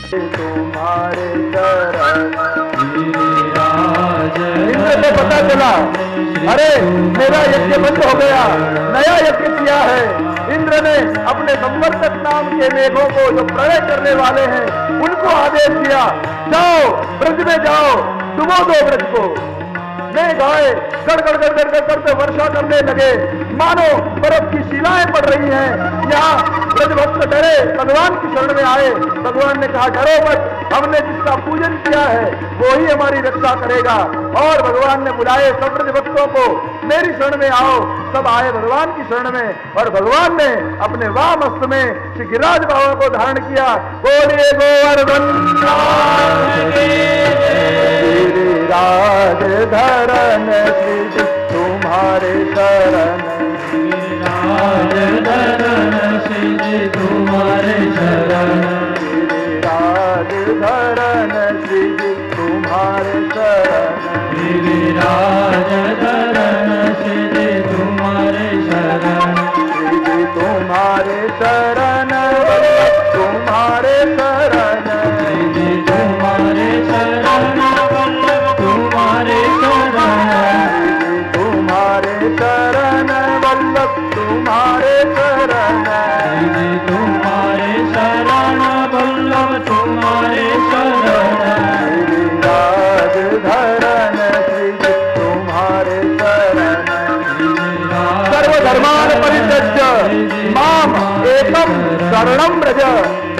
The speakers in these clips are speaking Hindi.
तुम्हारे चरण। इंद्र को पता चला, अरे मेरा यज्ञ बंद हो गया, नया यज्ञ किया है। इंद्र ने अपने संवर्तक नाम के मेघों को, जो प्रलय करने वाले हैं, उनको आदेश दिया, जाओ ब्रज में जाओ, डुबो दो ब्रज को। मेघ आए, गड़गड़ गड़गड़ गड़गड़ पे वर्षा करने लगे, मानो बर्फ की शिलाएं पड़ रही हैं। यहाँ ब्रजभक्त डरे, भगवान की शरण में आए। भगवान ने कहा, डरो मत, हमने जिसका पूजन किया है वो ही हमारी रक्षा करेगा। और भगवान ने बुलाए सब ब्रजभक्तों को, मेरी शरण में आओ। सब आए भगवान की शरण में, और भगवान ने अपने वाम हस्त में श्री गिरिराज बाबा को धारण किया। बोलिए गोवर्धन गिरिराज धरन श्री तुम्हारे शरण। गिरिराज धरन श्री तुम्हारे शरण। गिरिराज धरन श्री तुम्हारे शरण। गिरिराज धरन श्री तुम्हारे शरण। श्री तुम्हारे शरण, तुम्हारे शरण। श्री तुम्हारे शरण, तुम्हारे शरण। तुम्हारे शरण वल्लभ, तुम्हारे शरण। तुम्हारे शरण वल्लभ, तुम्हारे शरण। गिरिराज धरन श्री तुम्हारे शरण। सर्वधर्मान परित्यज्य माम एकम शरणम व्रज।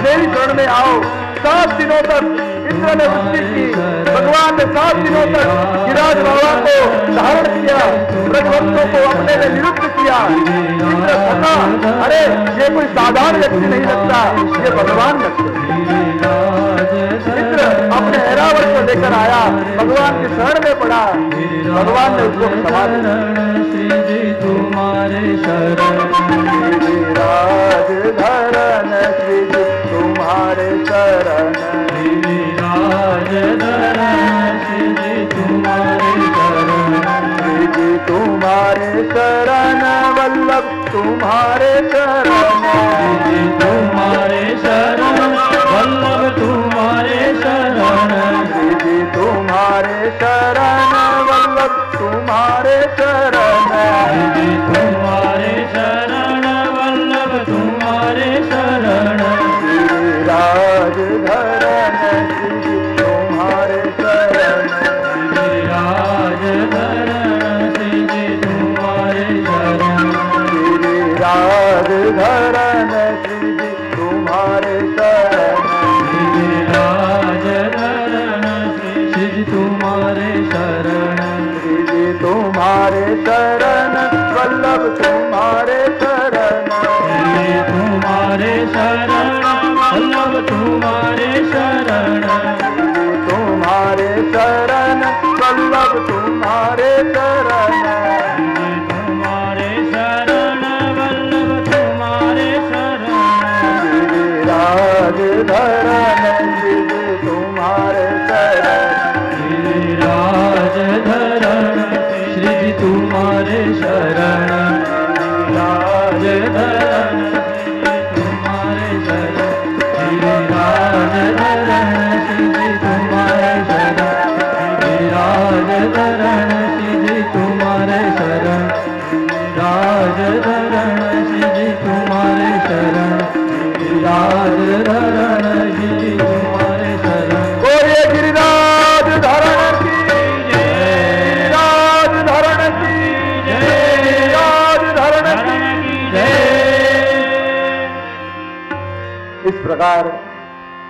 मेरी शरण में आओ। 7 दिनों तक इंद्र ने वृष्टि की, भगवान ने 7 दिनों तक गिरिराज बाबा को धारण किया, ब्रजभक्तों को अपने में निरुद्ध किया। इंद्र थका, अरे ये कोई साधारण व्यक्ति नहीं लगता, ये भगवान लगते। इंद्र अपने ऐरावत को लेकर आया, भगवान की शरण में पड़ा, भगवान ने उसको क्षमा दिया। तुम्हारे शरण। गिरिराज धरन श्री तुम्हारे शरण। गिरिराज धरन श्री तुम्हारे शरण। श्री तुम्हारे शरण वल्लभ, तुम्हारे शरण। तुम्हारे शरण वल्लभ, तुम्हारे शरण। तुम्हारे शरण वल्लभ, तुम्हारे शरण। तुम्हारे शरण वल्लभ, तुम्हारे शरण। गिरिराज धरन श्री तुम्हारे शरण। गिरिराज धरन श्री तुम्हारे शरण। गिरिराज धरन श्री तुम्हारे शरण। गिरिराज धरन श्री तुम्हारे शरण। श्री तुम्हारे शरण वल्लभ, तुम्हारे शरण। तुम्हारे शरण वल्लभ, तुम्हारे शरण। तुम्हारे शरण वल्लभ, तुम्हारे शरण। तुम्हारे शरण वल्लभ, तुम्हारे शरण। गिरिराज धरन श्री तुम्हारे शरण। गिरिराज धरन श्री तुम्हारे शरण। गिरिराज धरन तुम्हारे शरण। गिरिराज धरन श्री तुम्हारे शरण। गिरिराज धरन श्री तुम्हारे शरण। गिरिराज धरन श्री तुम्हारे शरण। गिरिराज धरन श्री तुम्हारे शरण। बोलिए गिरिराज धरण की जय। गिरिराज धरण की जय। गिरिराज धरण की जय। इस प्रकार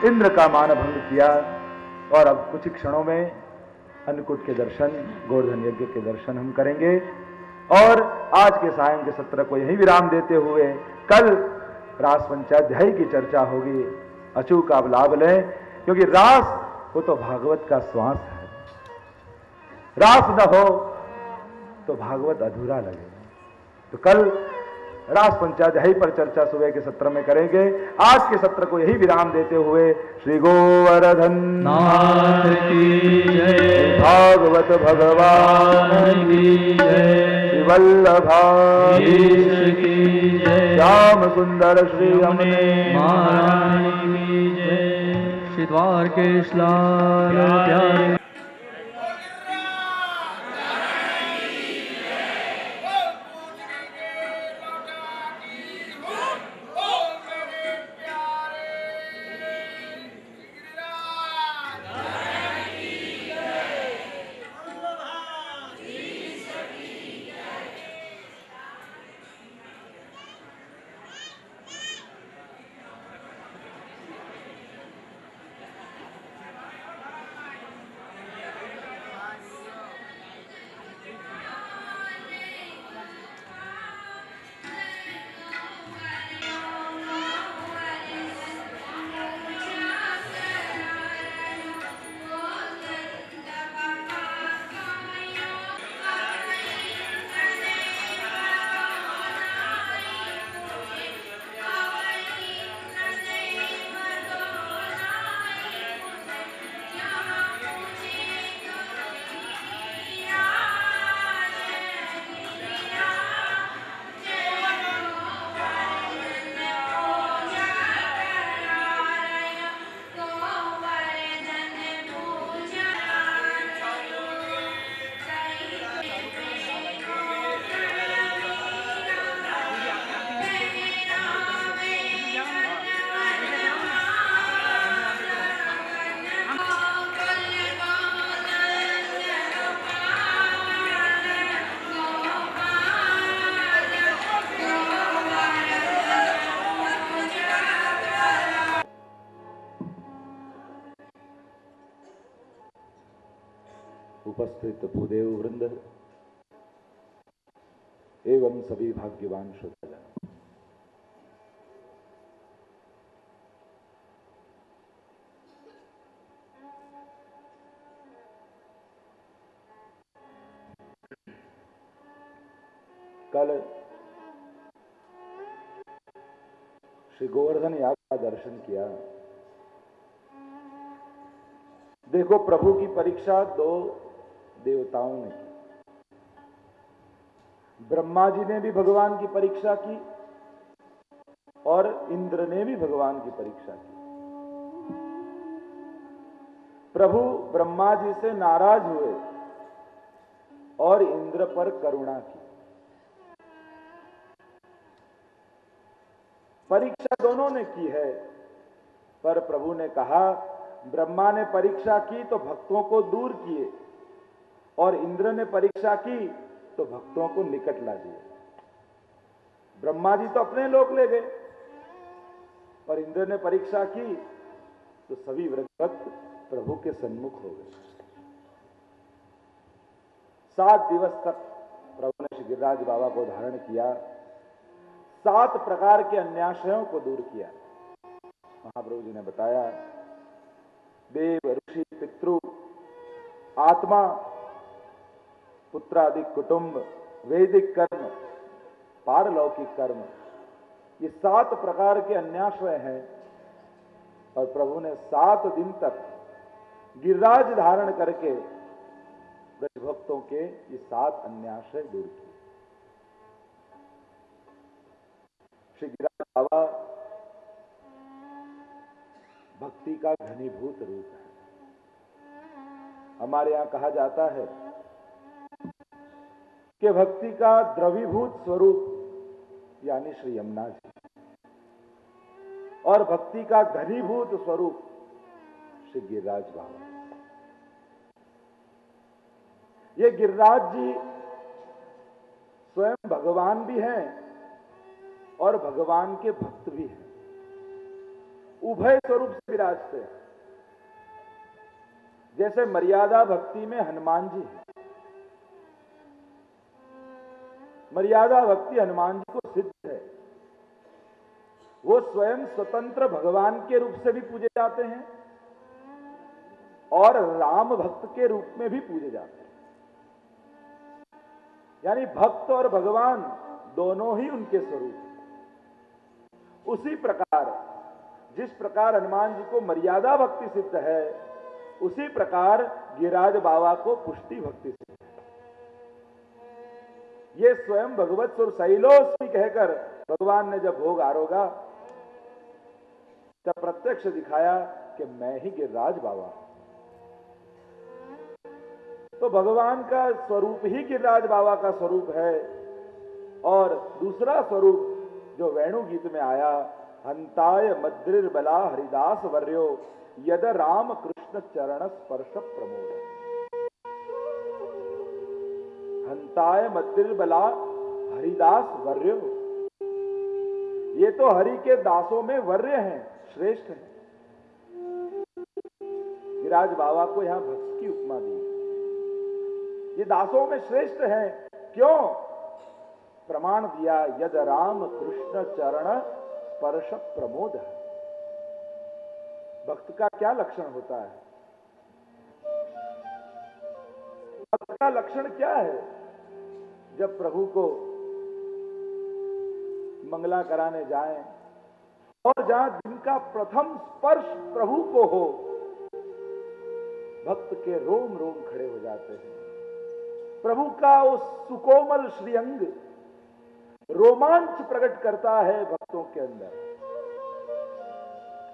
इंद्र का मानभंग किया, और अब कुछ ही क्षणों में अन्नकूट के दर्शन, गोवर्धन यज्ञ के दर्शन हम करेंगे। और आज के सायं के सत्र को यही विराम देते हुए कल रास पंचाध्यायी की चर्चा होगी। अचूक आप लाभ लें, क्योंकि रास वो तो भागवत का श्वास है। रास न हो तो भागवत अधूरा लगे। तो कल रास पंचाध्यायी पर चर्चा सुबह के सत्र में करेंगे। आज के सत्र को यही विराम देते हुए श्री गोवर्धन नाथ की जय। भागवत भगवान की जय। श्री वल्लभाधीश की जय। श्याम सुंदर श्री यमुने यमुने महारानी की जय। तुलसी द्वार के श्लाघ प्यारे उपस्थित भूदेव वृंद एवं सभी भाग्यवान श्रोताजन, कल श्री गोवर्धन याग का दर्शन किया। देखो, प्रभु की परीक्षा दो देवताओं ने की। ब्रह्मा जी ने भी भगवान की परीक्षा की और इंद्र ने भी भगवान की परीक्षा की। प्रभु ब्रह्मा जी से नाराज हुए और इंद्र पर करुणा की। परीक्षा दोनों ने की है, पर प्रभु ने कहा, ब्रह्मा ने परीक्षा की तो भक्तों को दूर किए और इंद्र ने परीक्षा की तो भक्तों को निकट ला दिए। ब्रह्मा जी तो अपने लोक ले गए और इंद्र ने परीक्षा की तो सभी भक्त प्रभु के सन्मुख हो गए। 7 दिवस तक प्रभु ने श्री गिरिराज बाबा को धारण किया, 7 प्रकार के अन्याशयों को दूर किया। महाप्रभु जी ने बताया, देव, ऋषि, पितृ, आत्मा, पुत्रादि, कुटुंब, वैदिक कर्म, पारलौकिक कर्म, ये 7 प्रकार के अन्याश्रय हैं। और प्रभु ने 7 दिन तक गिरिराज धारण करके ब्रज भक्तों के ये 7 अन्याश्रय दूर किए। श्री गिरिराज बाबा भक्ति का घनीभूत रूप है। हमारे यहां कहा जाता है कि भक्ति का द्रवीभूत स्वरूप यानी श्री यमुना जी, और भक्ति का घनीभूत स्वरूप श्री गिरिराज बाबा। ये गिरिराज जी स्वयं भगवान भी हैं और भगवान के भक्त भी हैं, उभय स्वरूप से विराजते हैं। जैसे मर्यादा भक्ति में हनुमान जी हैं। मर्यादा भक्ति हनुमान जी को सिद्ध है। वो स्वयं स्वतंत्र भगवान के रूप से भी पूजे जाते हैं और राम भक्त के रूप में भी पूजे जाते हैं। यानी भक्त और भगवान दोनों ही उनके स्वरूप हैं। उसी प्रकार जिस प्रकार हनुमान जी को मर्यादा भक्ति सिद्ध है, उसी प्रकार गिरिराज बाबा को पुष्टि भक्ति सिद्ध है। ये स्वयं भगवत सुर शैलोस्मी कहकर भगवान ने जब भोग आरोगा तब प्रत्यक्ष दिखाया कि मैं ही गिरिराज बाबा। तो भगवान का स्वरूप ही गिरिराज बाबा का स्वरूप है। और दूसरा स्वरूप जो वेणु गीत में आया, हंताय मद्रिर बला हरिदास वर्यो यद राम कृष्ण चरण स्पर्श प्रमोद। हंताय मद्रिर बला हरिदास वर्यो, ये तो हरि के दासों में वर्य हैं, श्रेष्ठ हैं। गिरिराज बाबा को यहां भक्त की उपमा दी, ये दासों में श्रेष्ठ हैं। क्यों? प्रमाण दिया, यद राम कृष्ण चरण स्पर्श प्रमोद। भक्त का क्या लक्षण होता है? भक्त का लक्षण क्या है? जब प्रभु को मंगला कराने जाएं और जहां जिनका प्रथम स्पर्श प्रभु को हो, भक्त के रोम रोम खड़े हो जाते हैं। प्रभु का उस सुकोमल श्रीअंग रोमांच प्रकट करता है भक्तों के अंदर।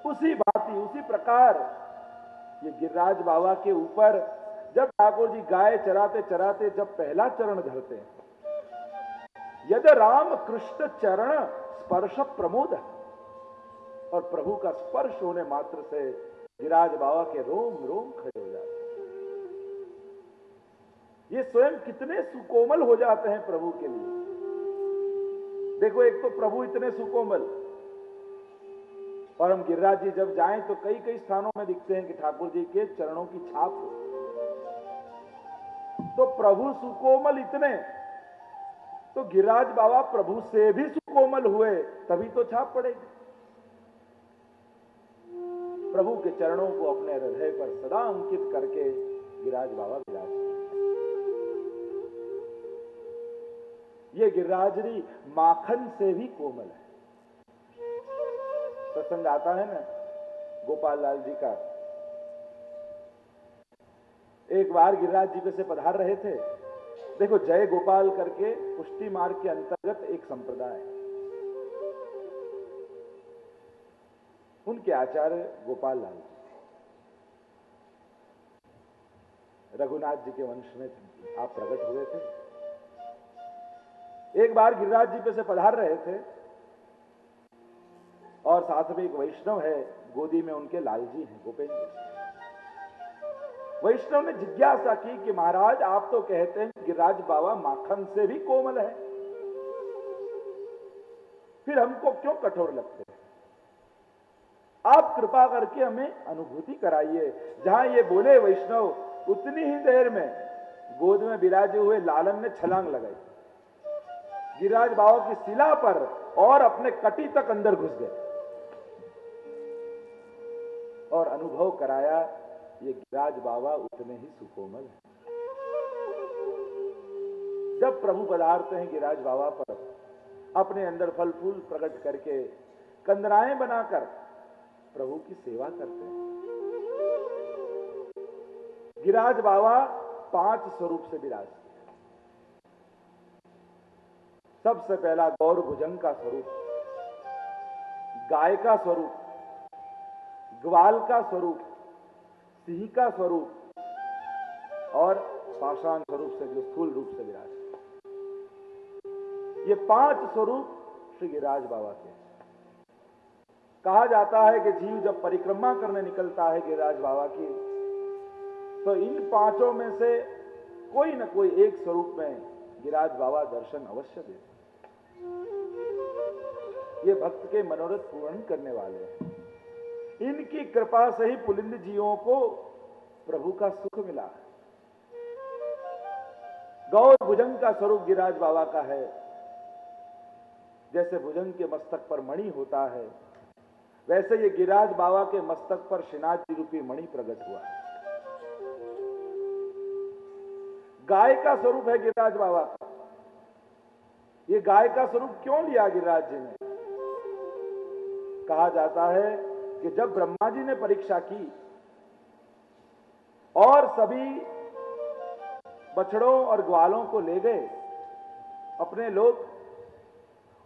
उसी भांति, उसी प्रकार ये गिरिराज बाबा के ऊपर जब ठाकुर जी गाय चराते चराते जब पहला चरण धरते हैं, यद राम कृष्ण चरण स्पर्श प्रमोद, और प्रभु का स्पर्श होने मात्र से गिरिराज बाबा के रोम रोम खड़े हो जाते हैं। ये स्वयं कितने सुकोमल हो जाते हैं प्रभु के लिए। देखो, एक तो प्रभु इतने सुकोमल, और हम गिरिराज जी जब जाएं तो कई कई स्थानों में दिखते हैं कि ठाकुर जी के चरणों की छाप हो। तो प्रभु सुकोमल इतने, तो गिरिराज बाबा प्रभु से भी सुकोमल हुए, तभी तो छाप पड़ेगी। प्रभु के चरणों को अपने हृदय पर सदा अंकित करके गिरिराज बाबा विराज। ये गिरिराजरी माखन से भी कोमल है। प्रसंग आता है ना गोपाल लाल जी का। एक बार गिरिराज जी पे से पधार रहे थे। देखो, जय गोपाल करके पुष्टि मार्ग के अंतर्गत एक संप्रदाय है, उनके आचार्य गोपाल लाल जी रघुनाथ जी के वंश में आप प्रकट हुए थे। एक बार गिरिराज जी पे से पधार रहे थे और साथ में एक वैष्णव है, गोदी में उनके लाल जी हैं, गोपेंद्र। वैष्णव ने जिज्ञासा की कि महाराज, आप तो कहते हैं गिरिराज बाबा माखन से भी कोमल है, फिर हमको क्यों कठोर लगते हैं? आप कृपा करके हमें अनुभूति कराइए। जहां ये बोले वैष्णव, उतनी ही देर में गोद में विराजे हुए लालन ने छलांग लगाई गिरिराज बाबा की शिला पर और अपने कटी तक अंदर घुस गए और अनुभव कराया, ये गिरिराज बाबा उतने ही सुकोमल हैं। जब प्रभु पधारते हैं गिरिराज बाबा पर, अपने अंदर फल फूल प्रकट करके कंदराएं बनाकर प्रभु की सेवा करते हैं। गिरिराज बाबा 5 स्वरूप से विराजते हैं। सबसे पहला गौर भुजंग का स्वरूप, गाय का स्वरूप, ग्वाल का स्वरूप, सिंह का स्वरूप और पाषाण स्वरूप से, जो स्थूल रूप से विराजते। ये 5 स्वरूप श्री गिरिराज बाबा के। कहा जाता है कि जीव जब परिक्रमा करने निकलता है गिरिराज बाबा की, तो इन 5 में से कोई न कोई एक स्वरूप में गिरिराज बाबा दर्शन अवश्य देते। ये भक्त के मनोरथ पूर्ण करने वाले हैं। इनकी कृपा से ही पुलिंद जीवों को प्रभु का सुख मिला। गौर भुजंग का स्वरूप गिरिराज बाबा का है। जैसे भुजंग के मस्तक पर मणि होता है, वैसे ये गिरिराज बाबा के मस्तक पर श्रीनाथ रूपी मणि प्रकट हुआ। गाय का स्वरूप है गिरिराज बाबा का। ये गाय का स्वरूप क्यों लिया गिरिराज जी ने? कहा जाता है कि जब ब्रह्मा जी ने परीक्षा की और सभी बछड़ों और ग्वालों को ले गए अपने लोग,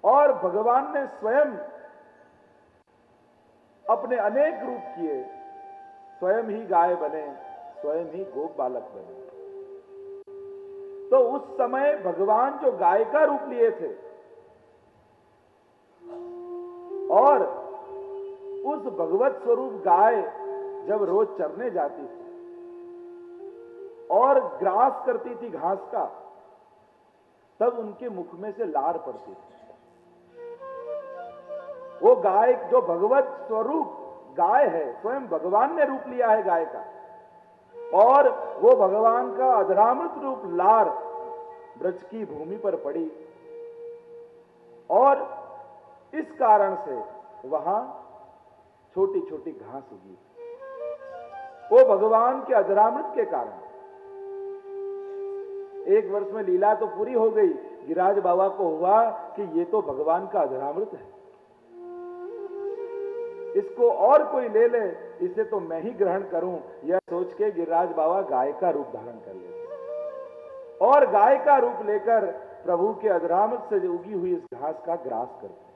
और भगवान ने स्वयं अपने अनेक रूप किए, स्वयं ही गाय बने, स्वयं ही गोप बालक बने। तो उस समय भगवान जो गाय का रूप लिए थे और उस भगवत स्वरूप गाय जब रोज चरने जाती थी और ग्रास करती थी घास का, तब उनके मुख में से लार पड़ती थी। वो गाय जो भगवत स्वरूप गाय है, स्वयं भगवान ने रूप लिया है गाय का, और वो भगवान का अधरामृत रूप लार ब्रज की भूमि पर पड़ी, और इस कारण से वहां छोटी छोटी घास उगी। वो भगवान के अधरामृत के कारण। एक वर्ष में लीला तो पूरी हो गई, गिरिराज बाबा को हुआ कि ये तो भगवान का अधरामृत है, इसको और कोई ले ले, इसे तो मैं ही ग्रहण करूं, यह सोच के गिरिराज बाबा गाय का रूप धारण कर लेते और गाय का रूप लेकर प्रभु के अधरामृत से उगी हुई इस घास का ग्रास करते।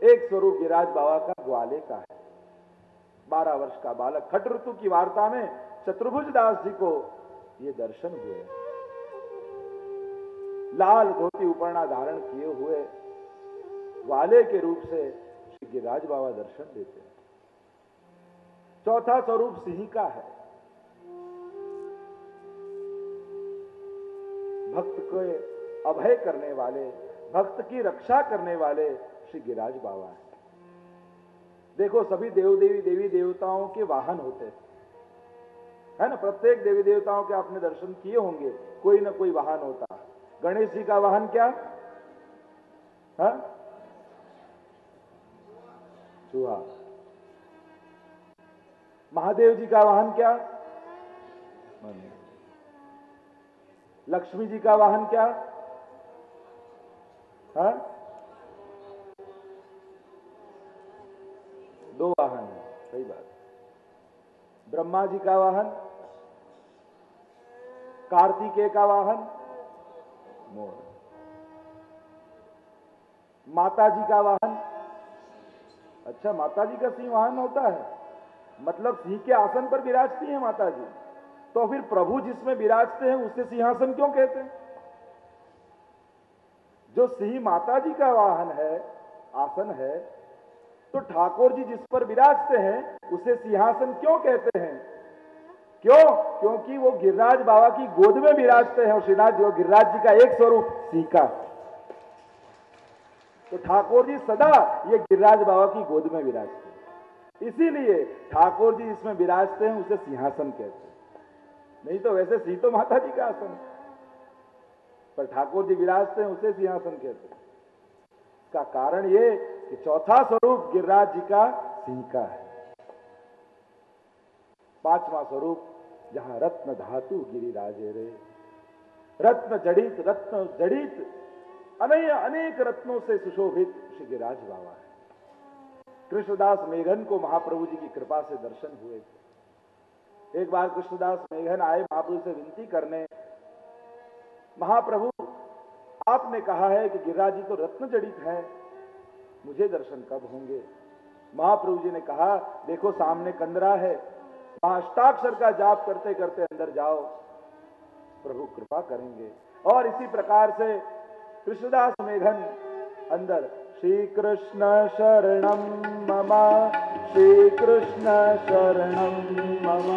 एक स्वरूप गिरिराज बाबा का ग्वाले का है। 12 वर्ष का बालक। खट ऋतु की वार्ता में चतुर्भुज दास जी को ये दर्शन हुए। लाल धोती उपरना धारण किए हुए ग्वाले के रूप से श्री गिरिराज बाबा दर्शन देते हैं। चौथा स्वरूप सिंह का है। भक्त को अभय करने वाले, भक्त की रक्षा करने वाले श्री गिरिराज बाबा है। देखो, सभी देव देवी देवी देवताओं के वाहन होते हैं, है ना। प्रत्येक देवी देवताओं के आपने दर्शन किए होंगे, कोई ना कोई वाहन होता। गणेश जी का वाहन क्या है? चूहा। महादेव जी का वाहन क्या? लक्ष्मी जी का वाहन क्या है? 2 वाहन है, सही बात। ब्रह्मा जी का वाहन, कार्तिकेय का वाहन मोर, माता जी का वाहन। अच्छा, माता जी का सिंह वाहन होता है, मतलब सिंह के आसन पर विराजती है माता जी। तो फिर प्रभु जिसमें विराजते हैं उसे सिंहासन क्यों कहते हैं? जो सिंह माता जी का वाहन है, आसन है, तो ठाकुर जी जिस पर विराजते हैं उसे सिंहासन क्यों कहते हैं? क्यों? क्योंकि वो गिरिराज बाबा की गोद में विराजते हैं, और श्रीनाथ जी गिरिराज जी का एक स्वरूप सिंह का। तो ठाकुर जी सदा ये गिरिराज बाबा की गोद में विराजते हैं, इसीलिए ठाकुर जी इसमें विराजते हैं उसे सिंहासन कहते हैं। नहीं तो वैसे सिंह तो माता जी का आसन है, पर ठाकुर जी विराजते हैं उसे सिंहासन कहते हैं। इसका कारण ये कि चौथा स्वरूप गिरिराज जी का सिंह का है। 5वां स्वरूप जहां रत्न धातु गिरिराजे रे, रत्न जड़ित अनेक रत्नों से सुशोभित श्री गिरिराज बाबा है। कृष्णदास मेघन को महाप्रभु जी की कृपा से दर्शन हुए थे। एक बार कृष्णदास मेघन आए महाप्रभु से विनती करने, महाप्रभु आपने कहा है कि गिरिराज जी तो रत्न जड़ित है, मुझे दर्शन कब होंगे? महाप्रभु जी ने कहा, देखो सामने कंदरा है, वहां अष्टाक्षर का जाप करते करते अंदर जाओ, प्रभु कृपा करेंगे। और इसी प्रकार से कृष्णदास मेघन अंदर श्री कृष्ण शरणम मम, श्री कृष्ण शरणम मम,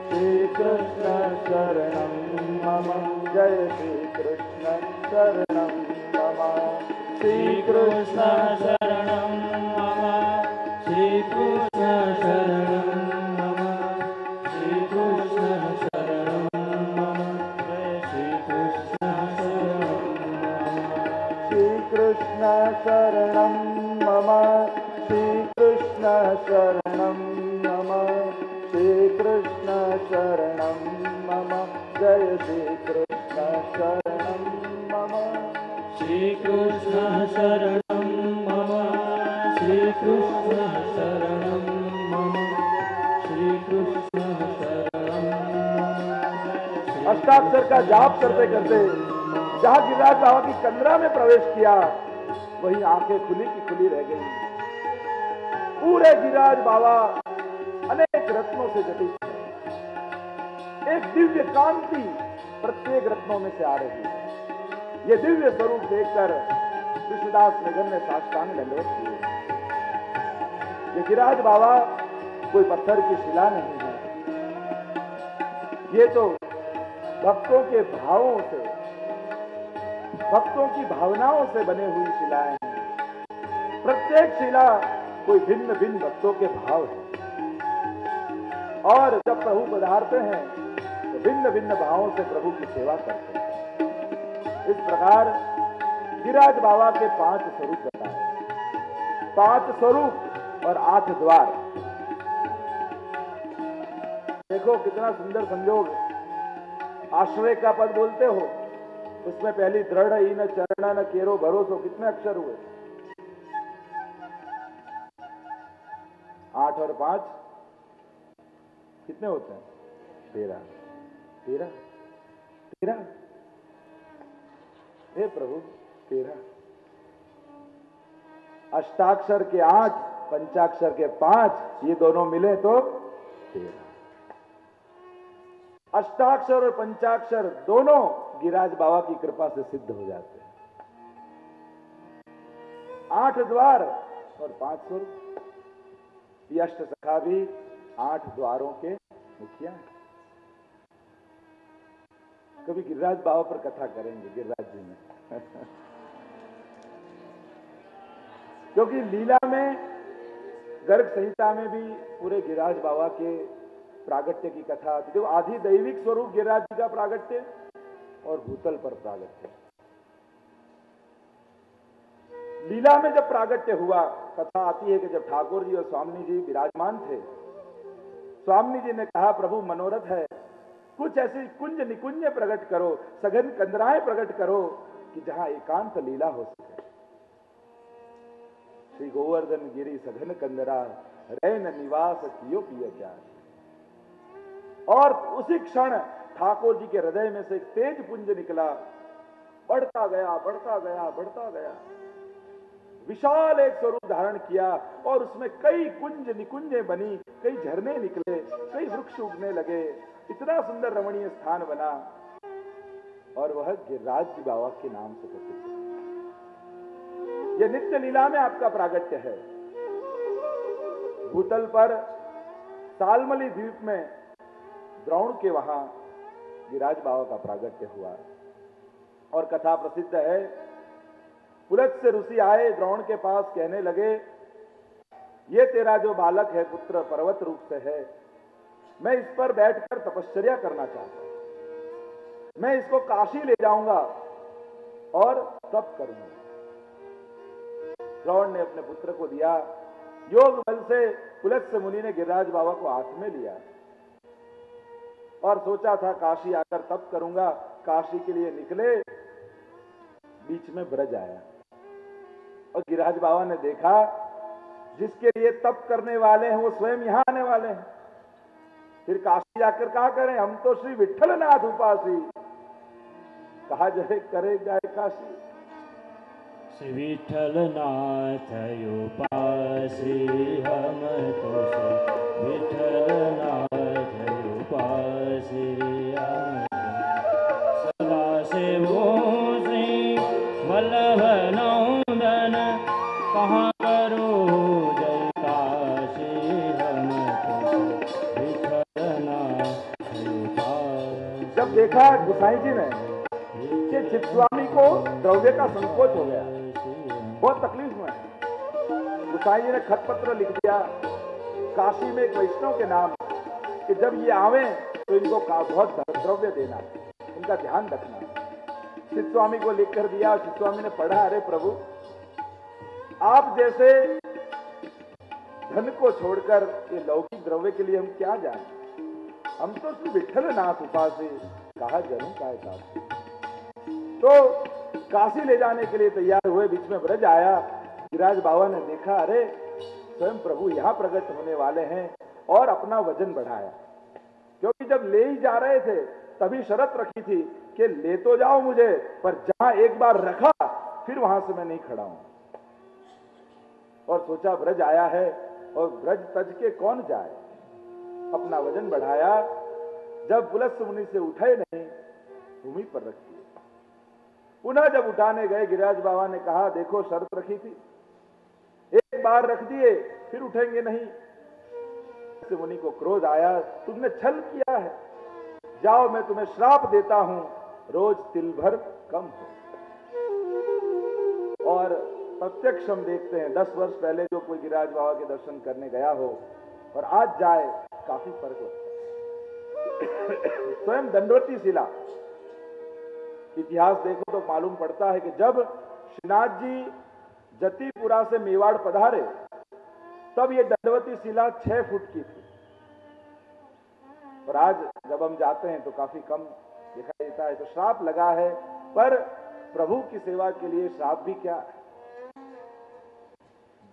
श्री कृष्ण शरणम मम, जय श्री कृष्ण शरणम मम, श्री कृष्ण शरणम मम, श्री कृष्ण शरणम मम, श्री कृष्ण शरणम मम, जय श्री कृष्ण शरणम मम, श्री कृष्ण शरणम मम, श्री कृष्ण शरणम मम, श्री कृष्ण शरणम मम, जय श्री कृष्ण शरणम मम, श्री कृष्ण शरणम मम, श्री कृष्ण शरणम मम, श्री कृष्ण शरणम मम। अष्टाक्षर का जाप करते करते जहां गिरिराज बाबा की कंदरा में प्रवेश किया, वही आंखें खुली की खुली रह गई। पूरे गिरिराज बाबा अनेक रत्नों से जटित है। एक दिव्य कांति प्रत्येक रत्नों में से आ रही है। ये दिव्य स्वरूप देखकर कृष्णदास नगर ने साष्टांग दंडवत किए। ये गिरिराज बाबा कोई पत्थर की शिला नहीं है, ये तो भक्तों के भावों से, भक्तों की भावनाओं से बने हुई शिलाएं हैं। प्रत्येक शिला कोई भिन्न भिन्न भक्तों के भाव है, और जब प्रभु पधारते हैं तो भिन्न भिन्न भावों से प्रभु की सेवा करते हैं। इस प्रकार गिरिराज बाबा के 5 स्वरूप बताए, 5 स्वरूप और 8 द्वार। देखो कितना सुंदर संयोग। आश्रय का पद बोलते हो, उसमें पहली दृढ़ ही न चरणा न केरो भरोसो, कितने अक्षर हुए? 8 और 5 कितने होते हैं? 13। 13 13 हे प्रभु 13। अष्टाक्षर के 8, पंचाक्षर के 5, ये दोनों मिले तो 13। अष्टाक्षर और पंचाक्षर दोनों गिरिराज बाबा की कृपा से सिद्ध हो जाते हैं। 8 द्वार और 5 स्वरूप। ये अष्ट सखा भी 8 द्वारों के मुखिया हैं। कभी गिरिराज बाबा पर कथा करेंगे, गिरिराज जी में क्योंकि लीला में, गर्ग संहिता में भी पूरे गिरिराज बाबा के प्रागट्य की कथा। देखो आधि दैविक स्वरूप गिरिराज जी का प्रागट्य और भूतल पर प्रागट्य। लीला में जब प्रागट्य हुआ, कथा आती है कि जब ठाकुर जी और स्वामी जी विराजमान थे, स्वामी जी ने कहा प्रभु मनोरथ है, कुछ ऐसी कुंज निकुंज प्रकट करो, सघन कंदराएं प्रकट करो कि जहां एकांत लीला हो सके। श्री गोवर्धन गिरी सघन कंदरा रैन निवास कियो पिय जाए। और उसी क्षण ठाकुर जी के हृदय में से एक तेज पुंज निकला, बढ़ता गया बढ़ता गया बढ़ता गया, विशाल एक स्वरूप धारण किया, और उसमें कई कुंज निकुंजें बनी, कई झरने निकले, कई वृक्ष उगने लगे, इतना सुंदर रमणीय स्थान बना, और वह गिरिराज जी बाबा के नाम से प्रसिद्ध है। यह नित्य लीला में आपका प्रागट्य है। भूतल पर सालमली द्वीप में द्रोण के वहां गिरिराज बाबा का प्रागट्य हुआ, और कथा प्रसिद्ध है। पुलत्स्य से ऋषि आए द्रोण के पास, कहने लगे ये तेरा जो बालक है पुत्र पर्वत रूप से है, मैं इस पर बैठकर तपश्चर्या करना चाहता हूं, मैं इसको काशी ले जाऊंगा और तप करूंगा। द्रोण ने अपने पुत्र को दिया। योग बल से पुलत्स्य मुनि ने गिरिराज बाबा को हाथ में लिया और सोचा था काशी आकर तप करूंगा। काशी के लिए निकले, बीच में ब्रज आया, और गिरिराज बाबा ने देखा जिसके लिए तप करने वाले हैं वो स्वयं यहां आने वाले हैं। फिर काशी जाकर क्या करें, हम तो श्री विठ्ठलनाथ उपासी, कहा जाए करे जाए काशी। श्री विठ्ठलनाथ उपासी हम तो विठ्ठलनाथ उपासी हम सदा से वो श्री वल्लभ नंदन कहाँ करो जय काशी हम तो विठ्ठलनाथ उपासी। जब देखा गोसाई जी ने कि चित्स्वामी को द्रव्य का संकोच हो गया, बहुत तकलीफ में, गोसाई जी ने खत पत्र लिख दिया काशी में एक वैष्णव के नाम कि जब ये आवे तो इनको बहुत द्रव्य देना, इनका ध्यान रखना। चित्स्वामी को लिख कर दिया। चित्स्वामी ने पढ़ा, अरे प्रभु आप जैसे धन को छोड़कर ये लौकिक द्रव्य के लिए हम क्या जाएं, हम तो श्री विठ्ठलनाथ उपासी, कहा जरूर का है। तो काशी ले जाने के लिए तैयार हुए, बीच में ब्रज आया। गिरिराज बाबा ने देखा अरे स्वयं प्रभु यहां प्रकट होने वाले हैं, और अपना वजन बढ़ाया, क्योंकि जब ले ही जा रहे थे तभी शर्त रखी थी कि ले तो जाओ मुझे, पर जहां एक बार रखा फिर वहां से मैं नहीं खड़ा हूं। और सोचा ब्रज आया है, और ब्रज तज के कौन जाए। अपना वजन बढ़ाया, जब पुलस्त मुनि से उठे नहीं, भूमि पर रख दिए। पुनः जब उठाने गए, गिरिराज बाबा ने कहा, देखो शर्त रखी थी, एक बार रख दिए फिर उठेंगे नहीं। मुनि को क्रोध आया, तुमने छल किया है, जाओ मैं तुम्हें श्राप देता हूं, रोज तिल भर कम हो। और प्रत्यक्ष हम देखते हैं, 10 वर्ष पहले जो कोई गिरिराज बाबा के दर्शन करने गया हो और आज जाए, काफी फर्क होता है। स्वयं दंडवती शिला इतिहास देखो तो मालूम पड़ता है कि जब श्रीनाथ जी जतिपुरा से मेवाड़ पधारे, तब ये दंडवती शिला 6 फुट की थी, और आज जब हम जाते हैं तो काफी कम दिखाई देता है। तो श्राप लगा है, पर प्रभु की सेवा के लिए श्राप भी क्या है।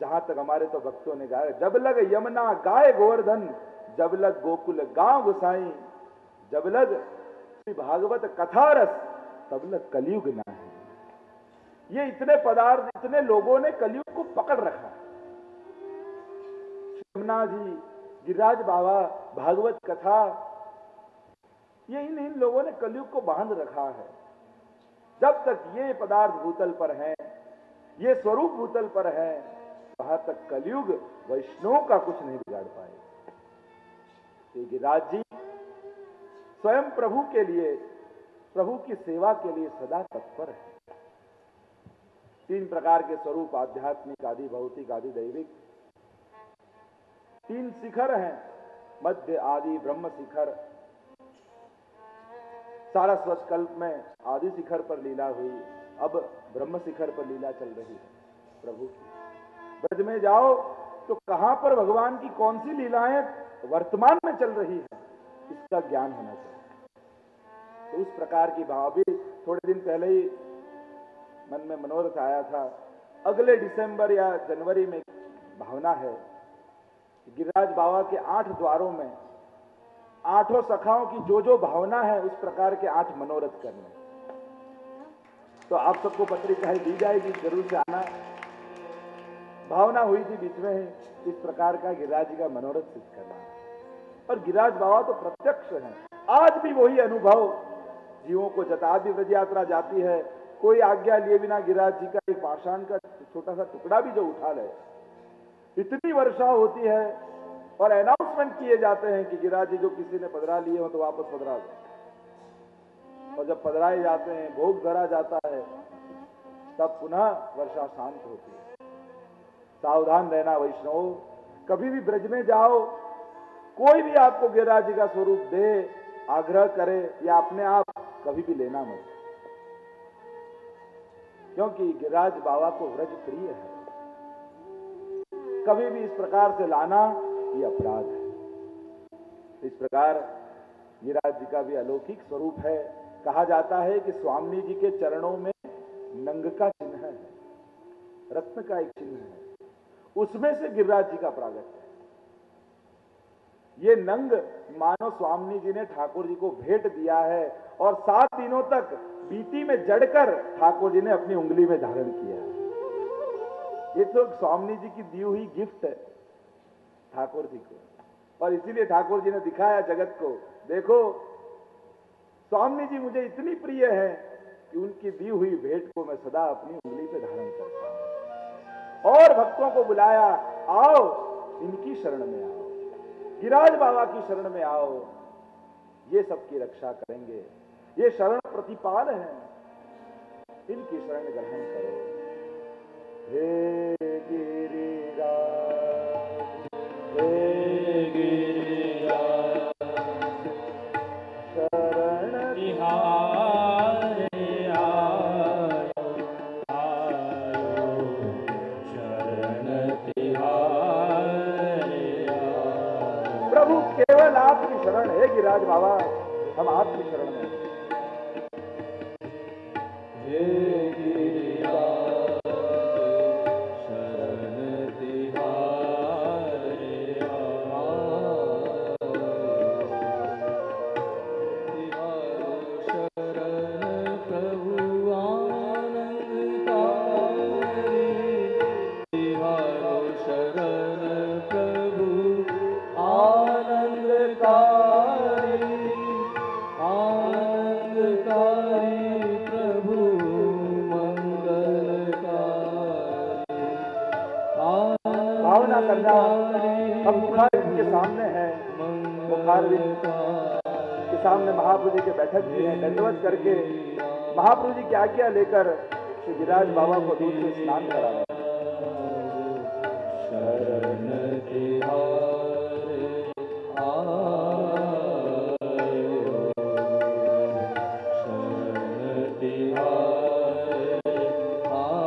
जहां तक हमारे तो भक्तों ने गाया, जब लग यमुना गाय गोवर्धन, जब लग गोकुल गांव गुसाई, जब लग श्री भागवत कथा रस, तब लग कलयुग ना है। ये इतने पदार्थ, इतने लोगों ने कलयुग को पकड़ रखा है। यमुना जी, गिरिराज बाबा, भागवत कथा, ये इन लोगों ने कलयुग को बांध रखा है। जब तक ये पदार्थ भूतल पर हैं, ये स्वरूप भूतल पर है, वहां तक कलयुग वैष्णव का कुछ नहीं बिगाड़ पाएगा। गिरिराज जी स्वयं प्रभु के लिए, प्रभु की सेवा के लिए सदा तत्पर है। 3 प्रकार के स्वरूप, आध्यात्मिक, आदि भौतिक, आदि दैविक, 3 शिखर हैं, मध्य, आदि, ब्रह्म शिखर। सारस्वत कल्प में आदि शिखर पर लीला हुई, अब ब्रह्म शिखर पर लीला चल रही है प्रभु की। ब्रज में जाओ तो कहां पर भगवान की कौन सी लीलाएं वर्तमान में चल रही है, इसका ज्ञान होना चाहिए। तो उस प्रकार की भाव भी थोड़े दिन पहले ही मन में मनोरथ आया था। अगले दिसंबर या जनवरी में भावना है, गिरिराज बाबा के 8 द्वारों में 8 सखाओं की जो भावना है, उस प्रकार के 8 मनोरथ करने। तो आप सबको पत्रिकाएं दी जाएगी, जरूर से आना। भावना हुई थी बीच में ही, इस प्रकार का गिरिराज जी का मनोरथ सिद्ध करना। और गिरिराज बाबा तो प्रत्यक्ष हैं, आज भी वही अनुभव जीवों को जता। भी ब्रज यात्रा जाती है, कोई आज्ञा लिए बिना गिरिराज जी का एक पाषाण का छोटा सा टुकड़ा भी जो उठा ले, इतनी वर्षा होती है और अनाउंसमेंट किए जाते हैं कि गिरिराज जी जो किसी ने पधरा लिए हो तो वापस पधरा दो। और जब पधराए जाते हैं, भोग धरा जाता है, तब पुनः वर्षा शांत होती है। सावधान रहना वैष्णव, कभी भी ब्रज में जाओ, कोई भी आपको गिरिराज जी का स्वरूप दे, आग्रह करे या अपने आप, कभी भी लेना मत, क्योंकि गिरिराज बाबा को व्रज प्रिय है। कभी भी इस प्रकार से लाना ये अपराध है। इस प्रकार गिरिराज जी का भी अलौकिक स्वरूप है। कहा जाता है कि स्वामी जी के चरणों में नंग का चिन्ह है, रत्न का एक चिन्ह है, उसमें से गिरिराज जी का प्रागट्य है। ये नंग मानो स्वामी जी ने ठाकुर जी को भेंट दिया है, और 7 दिनों तक बीती में जड़कर ठाकुर जी ने अपनी उंगली में धारण किया है। ये तो स्वामी जी की दी हुई गिफ्ट है ठाकुर जी को, और इसीलिए ठाकुर जी ने दिखाया जगत को, देखो स्वामी जी मुझे इतनी प्रिय है कि उनकी दी हुई भेंट को मैं सदा अपनी उंगली पे धारण करता हूं। और भक्तों को बुलाया, आओ इनकी शरण में आओ, गिरिराज बाबा की शरण में आओ, ये सबकी रक्षा करेंगे, ये शरण प्रतिपाल हैं, इनकी शरण ग्रहण करो। हे गिरिराज, हे गिरिराज, शरण तिहारे आयो, शरण तिहारे आयो। प्रभु केवल आपकी शरण है गिरिराज बाबा, हम आपकी शरण में हैं। हे गिरिराज, शरण तिहारे आयो, तिहारो शरण प्रभु आनंदकारी, तिहारो शरण प्रभु करना। अब मुखारविंद के सामने है, मुखारविंद के सामने महाप्रभु जी के बैठक भी है। दंडवत करके महाप्रभु जी की आज्ञा लेकर श्री गिरिराज बाबा को दूध से स्नान कराया। शरण तिहारे आयो, शरण तिहारे आयो,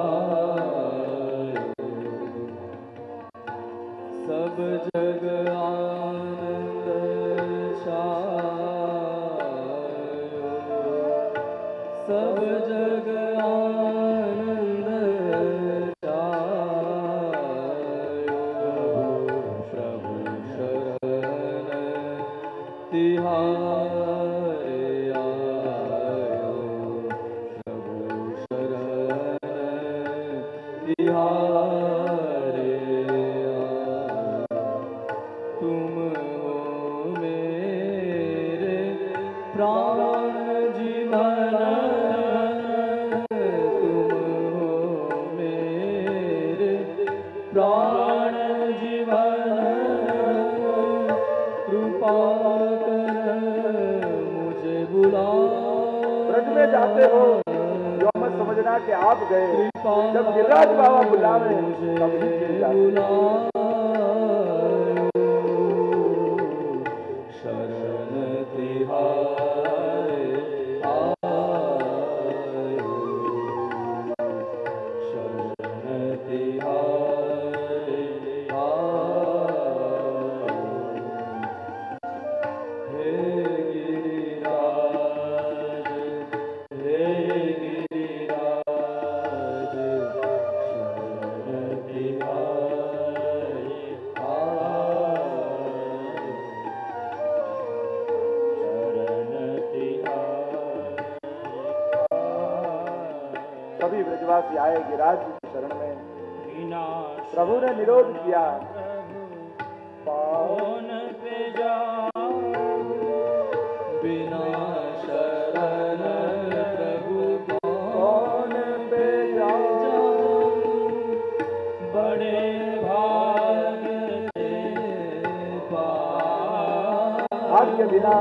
सब जग आनंद छायो, सब जग आनंद छायो, प्रभु शरण तिहारे आयो, प्रभु शरण तिहारे आयो, तुम हो मेरे प्राण जीवन, तुम हो मेरे प्राण जीवन, कृपा कर मुझे बुला। ब्रज में जाते हो जो मत समझना कि आप गए, जब गिरिराज बाबा बुलावे तब ही गिर जाते। शरण तिहारे आयो, शरण तिहारे आयो, हे गिरिराज, हे गिरिराज, शरण तिहारे आयो, शरण तिहारे। सभी ब्रजवासी आए गिरिराज जी की शरण में। प्रभु ने निरोध किया, कौन पे जाऊं बिना शरण प्रभु, कौन पे जाऊं, बड़े भाग्य से पाऊं, भाग्य बिना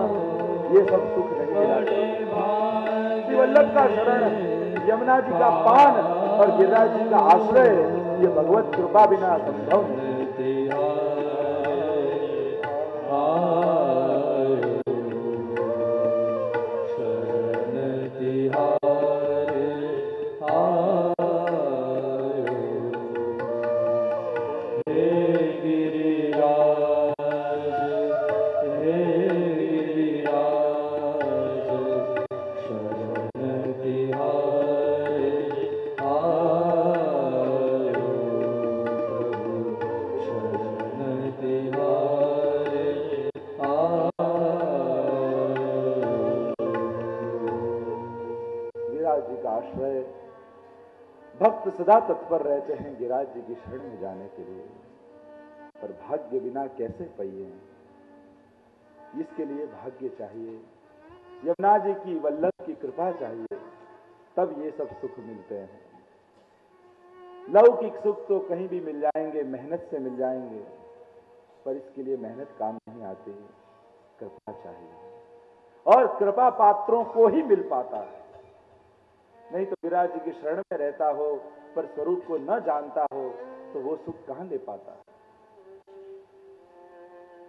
ये सब सुख नहीं मिला। बड़े भाग्य श्री वल्लभ का शरण, यमुना जी का पान और गिरिराज जी का आश्रय, ये भगवत कृपा बिना संभव नहीं। शरण तिहारे आयो, हे गिरिराज, हे गिरिराज, शरण तिहारे आयो, प्रभु शरण तिहारे गिरिराज जी का आश्रय। भक्त सदा तत्पर रहते हैं गिरिराज जी की शरण में जाने के लिए, पर भाग्य बिना कैसे पाइए। इसके लिए भाग्य चाहिए, यमुना जी की वल्लभ की कृपा चाहिए, तब ये सब सुख मिलते हैं। लौकिक सुख तो कहीं भी मिल जाएंगे, मेहनत से मिल जाएंगे, पर इसके लिए मेहनत काम नहीं आती, कृपा चाहिए। और कृपा पात्रों को ही मिल पाता है। नहीं तो गिरिराज जी की शरण में रहता हो पर स्वरूप को न जानता हो तो वो सुख कहां ले पाता है।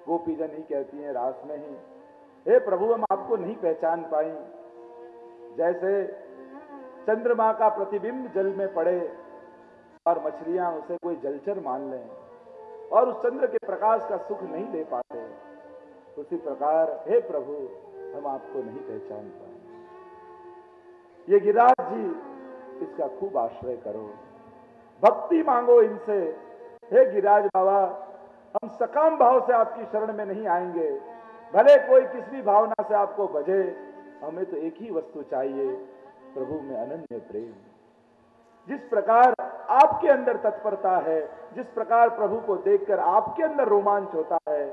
गोपीजन ही कहती हैं रास में ही, हे प्रभु हम आपको नहीं पहचान पाई। जैसे चंद्रमा का प्रतिबिंब जल में पड़े और मछलियां उसे कोई जलचर मान लें और उस चंद्र के प्रकाश का सुख नहीं ले पाते, उसी प्रकार हे प्रभु हम आपको नहीं पहचान पाए। ये गिरिराज जी, इसका खूब आश्रय करो, भक्ति मांगो इनसे। हे गिरिराज बाबा, हम सकाम भाव से आपकी शरण में नहीं आएंगे, भले कोई किस भी भावना से आपको भजे, हमें तो एक ही वस्तु चाहिए, प्रभु में अनन्य प्रेम। जिस प्रकार आपके अंदर तत्परता है, जिस प्रकार प्रभु को देखकर आपके अंदर रोमांच होता है,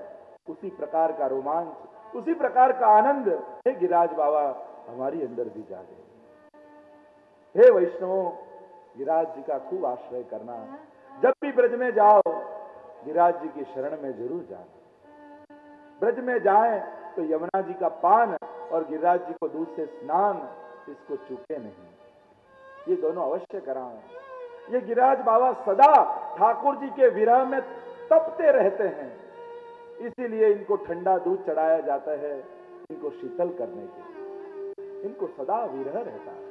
उसी प्रकार का रोमांच, उसी प्रकार का आनंद हे गिरिराज बाबा हमारी अंदर भी जागे। हे वैष्णवों, गिरिराज जी का खूब आश्रय करना। जब भी ब्रज में जाओ गिरिराज जी की शरण में जरूर जाना। ब्रज में जाएं तो यमुना जी का पान और गिरिराज जी को दूध से स्नान, इसको चूके नहीं, ये दोनों अवश्य कराएं। ये गिरिराज बाबा सदा ठाकुर जी के विरह में तपते रहते हैं, इसीलिए इनको ठंडा दूध चढ़ाया जाता है, इनको शीतल करने के। इनको सदा विरह रहता है,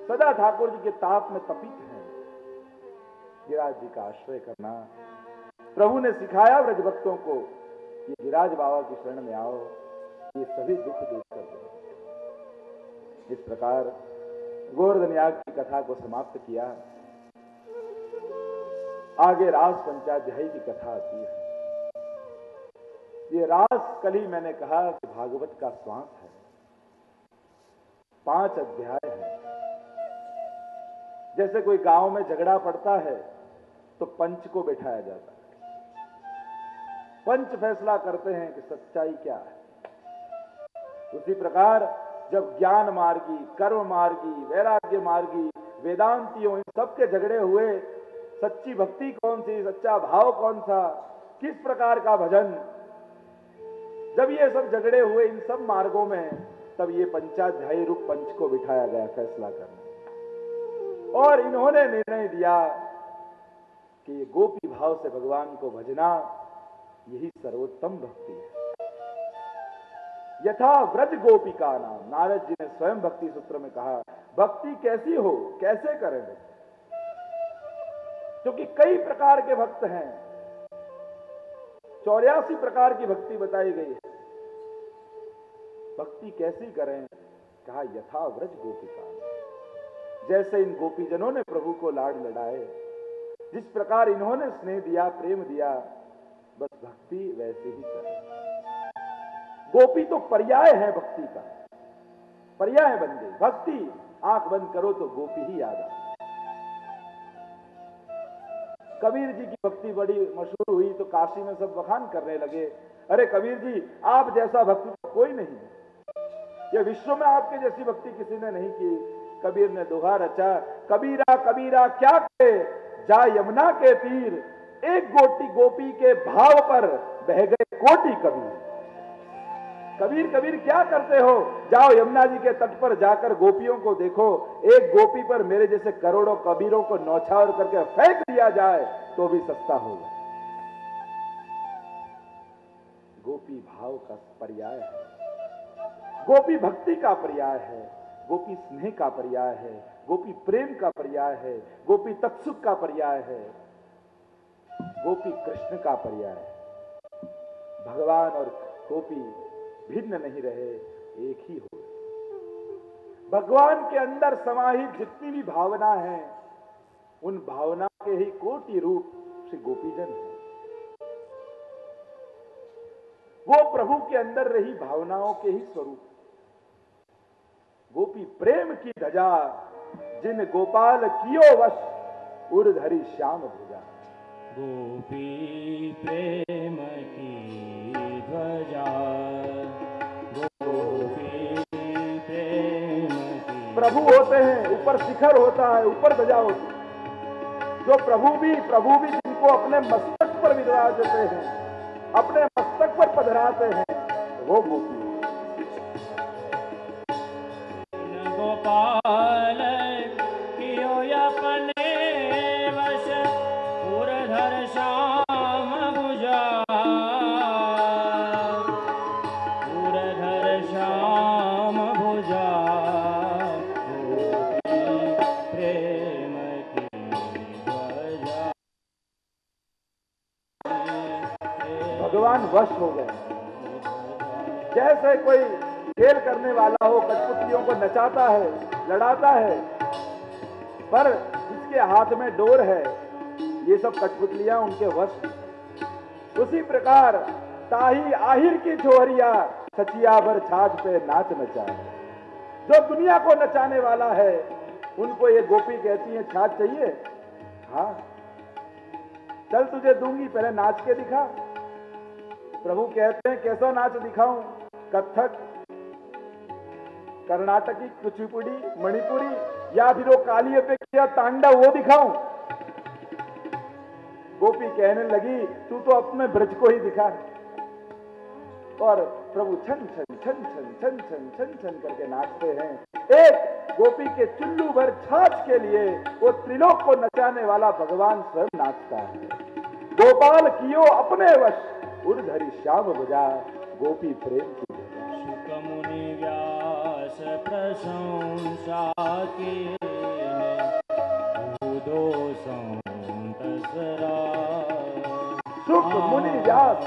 सदा ठाकुर जी के ताप में तपित हैं। गिरिराज जी का आश्रय करना प्रभु ने सिखाया ब्रज भक्तों को, ये गिरिराज बाबा की शरण में आओ, ये सभी दुख दूर कर देंगे। इस प्रकार गोवर्धन याग की कथा को समाप्त किया। आगे रास पंचाध्यायी की कथा आती है। ये रास कल ही मैंने कहा कि भागवत का श्वास है, 5 अध्याय है। जैसे कोई गांव में झगड़ा पड़ता है तो पंच को बैठाया जाता है, पंच फैसला करते हैं कि सच्चाई क्या है। उसी प्रकार जब ज्ञान मार्गी, कर्म मार्गी, वैराग्य मार्गी, वेदांतियों, इन सबके झगड़े हुए, सच्ची भक्ति कौन सी, सच्चा भाव कौन सा, किस प्रकार का भजन, जब ये सब झगड़े हुए इन सब मार्गों में, तब ये पंचाध्यायी रूप पंच को बिठाया गया फैसला करने। और इन्होंने निर्णय दिया कि ये गोपी भाव से भगवान को भजना, यही सर्वोत्तम भक्ति है। यथा व्रज गोपिका नाम, नारद जी ने स्वयं भक्ति सूत्र में कहा, भक्ति कैसी हो, कैसे करेंगे, क्योंकि कई प्रकार के भक्त हैं, 84 प्रकार की भक्ति बताई गई है। भक्ति कैसी करें, कहा यथा व्रज गोपिका, जैसे इन गोपीजनों ने प्रभु को लाड लड़ाए, जिस प्रकार इन्होंने स्नेह दिया, प्रेम दिया, बस भक्ति वैसे ही करें। गोपी तो पर्याय है भक्ति का, पर्याय बन गई भक्ति। आंख बंद करो तो गोपी ही याद आती। कबीर जी की भक्ति बड़ी मशहूर हुई तो काशी में सब बखान करने लगे, अरे कबीर जी आप जैसा भक्ति तो कोई नहीं है, ये विश्व में आपके जैसी भक्ति किसी ने नहीं की। कबीर ने दोहा रचा, कबीरा कबीरा क्या करे, जा यमुना के तीर, एक गोटी गोपी के भाव पर बह गए कोटि कबीर। कबीर कबीर क्या करते हो, जाओ यमुना जी के तट पर जाकर गोपियों को देखो, एक गोपी पर मेरे जैसे करोड़ों कबीरों को नौछावर करके फेंक दिया जाए तो भी सस्ता होगा। गोपी भाव का पर्याय है, गोपी भक्ति का पर्याय है, गोपी स्नेह का पर्याय है, गोपी प्रेम का पर्याय है, गोपी तत्सुख का पर्याय है, गोपी कृष्ण का पर्याय है। भगवान और गोपी भिन्न नहीं रहे, एक ही हो। भगवान के अंदर समाहित जितनी भी भावना है, उन भावना के ही कोटि रूप श्री गोपीजन है। वो प्रभु के अंदर रही भावनाओं के ही स्वरूप। गोपी प्रेम की ध्वजा, जिन गोपाल कियो वश, उर्धरी श्याम भुजा। गोपी प्रेम की ध्वजा, गोपी प्रेम की। प्रभु होते हैं, ऊपर शिखर होता है, ऊपर ध्वजा होती है। जो प्रभु भी जिनको अपने मस्तक पर विराजते हैं, अपने मस्तक पर पधराते हैं, वो गोपी। गोपाल कियो अपने वश, उर्धर श्याम भुजा, उर्धर श्याम भुजा, गोपी प्रेम की ध्वजा। भगवान वश हो गए। जैसे कोई खेल करने वाला हो, कठपुतलियों को नचाता है, लड़ाता है, पर जिसके हाथ में डोर है, ये सब कठपुतलियां उनके वश। उसी प्रकार ताही आहिर की छोहरिया, सचिया भर छाछ पे नाच नचाए। जो दुनिया को नचाने वाला है, उनको ये गोपी कहती है, छाछ चाहिए? हाँ चल तुझे दूंगी, पहले नाच के दिखा। प्रभु कहते हैं कैसा नाच दिखाऊं? कथक, कर्नाटकी, कुचिपुड़ी, मणिपुरी, या फिर वो काली अपेक्षा तांडव, वो दिखाऊं? गोपी कहने लगी, तू तो अपने ब्रज को ही दिखा। और प्रभु छन छन छन छन छन छन छन छन करके नाचते हैं। एक गोपी के चुल्लू भर छाछ के लिए वो त्रिलोक को नचाने वाला भगवान स्वयं नाचता है। गोपाल कियो अपने वश, उर्धरि श्याम बजा, गोपी प्रेम की शुक मुनि व्यास प्रशंसा कीने, उदो संत सरा। शुक मुनि व्यास,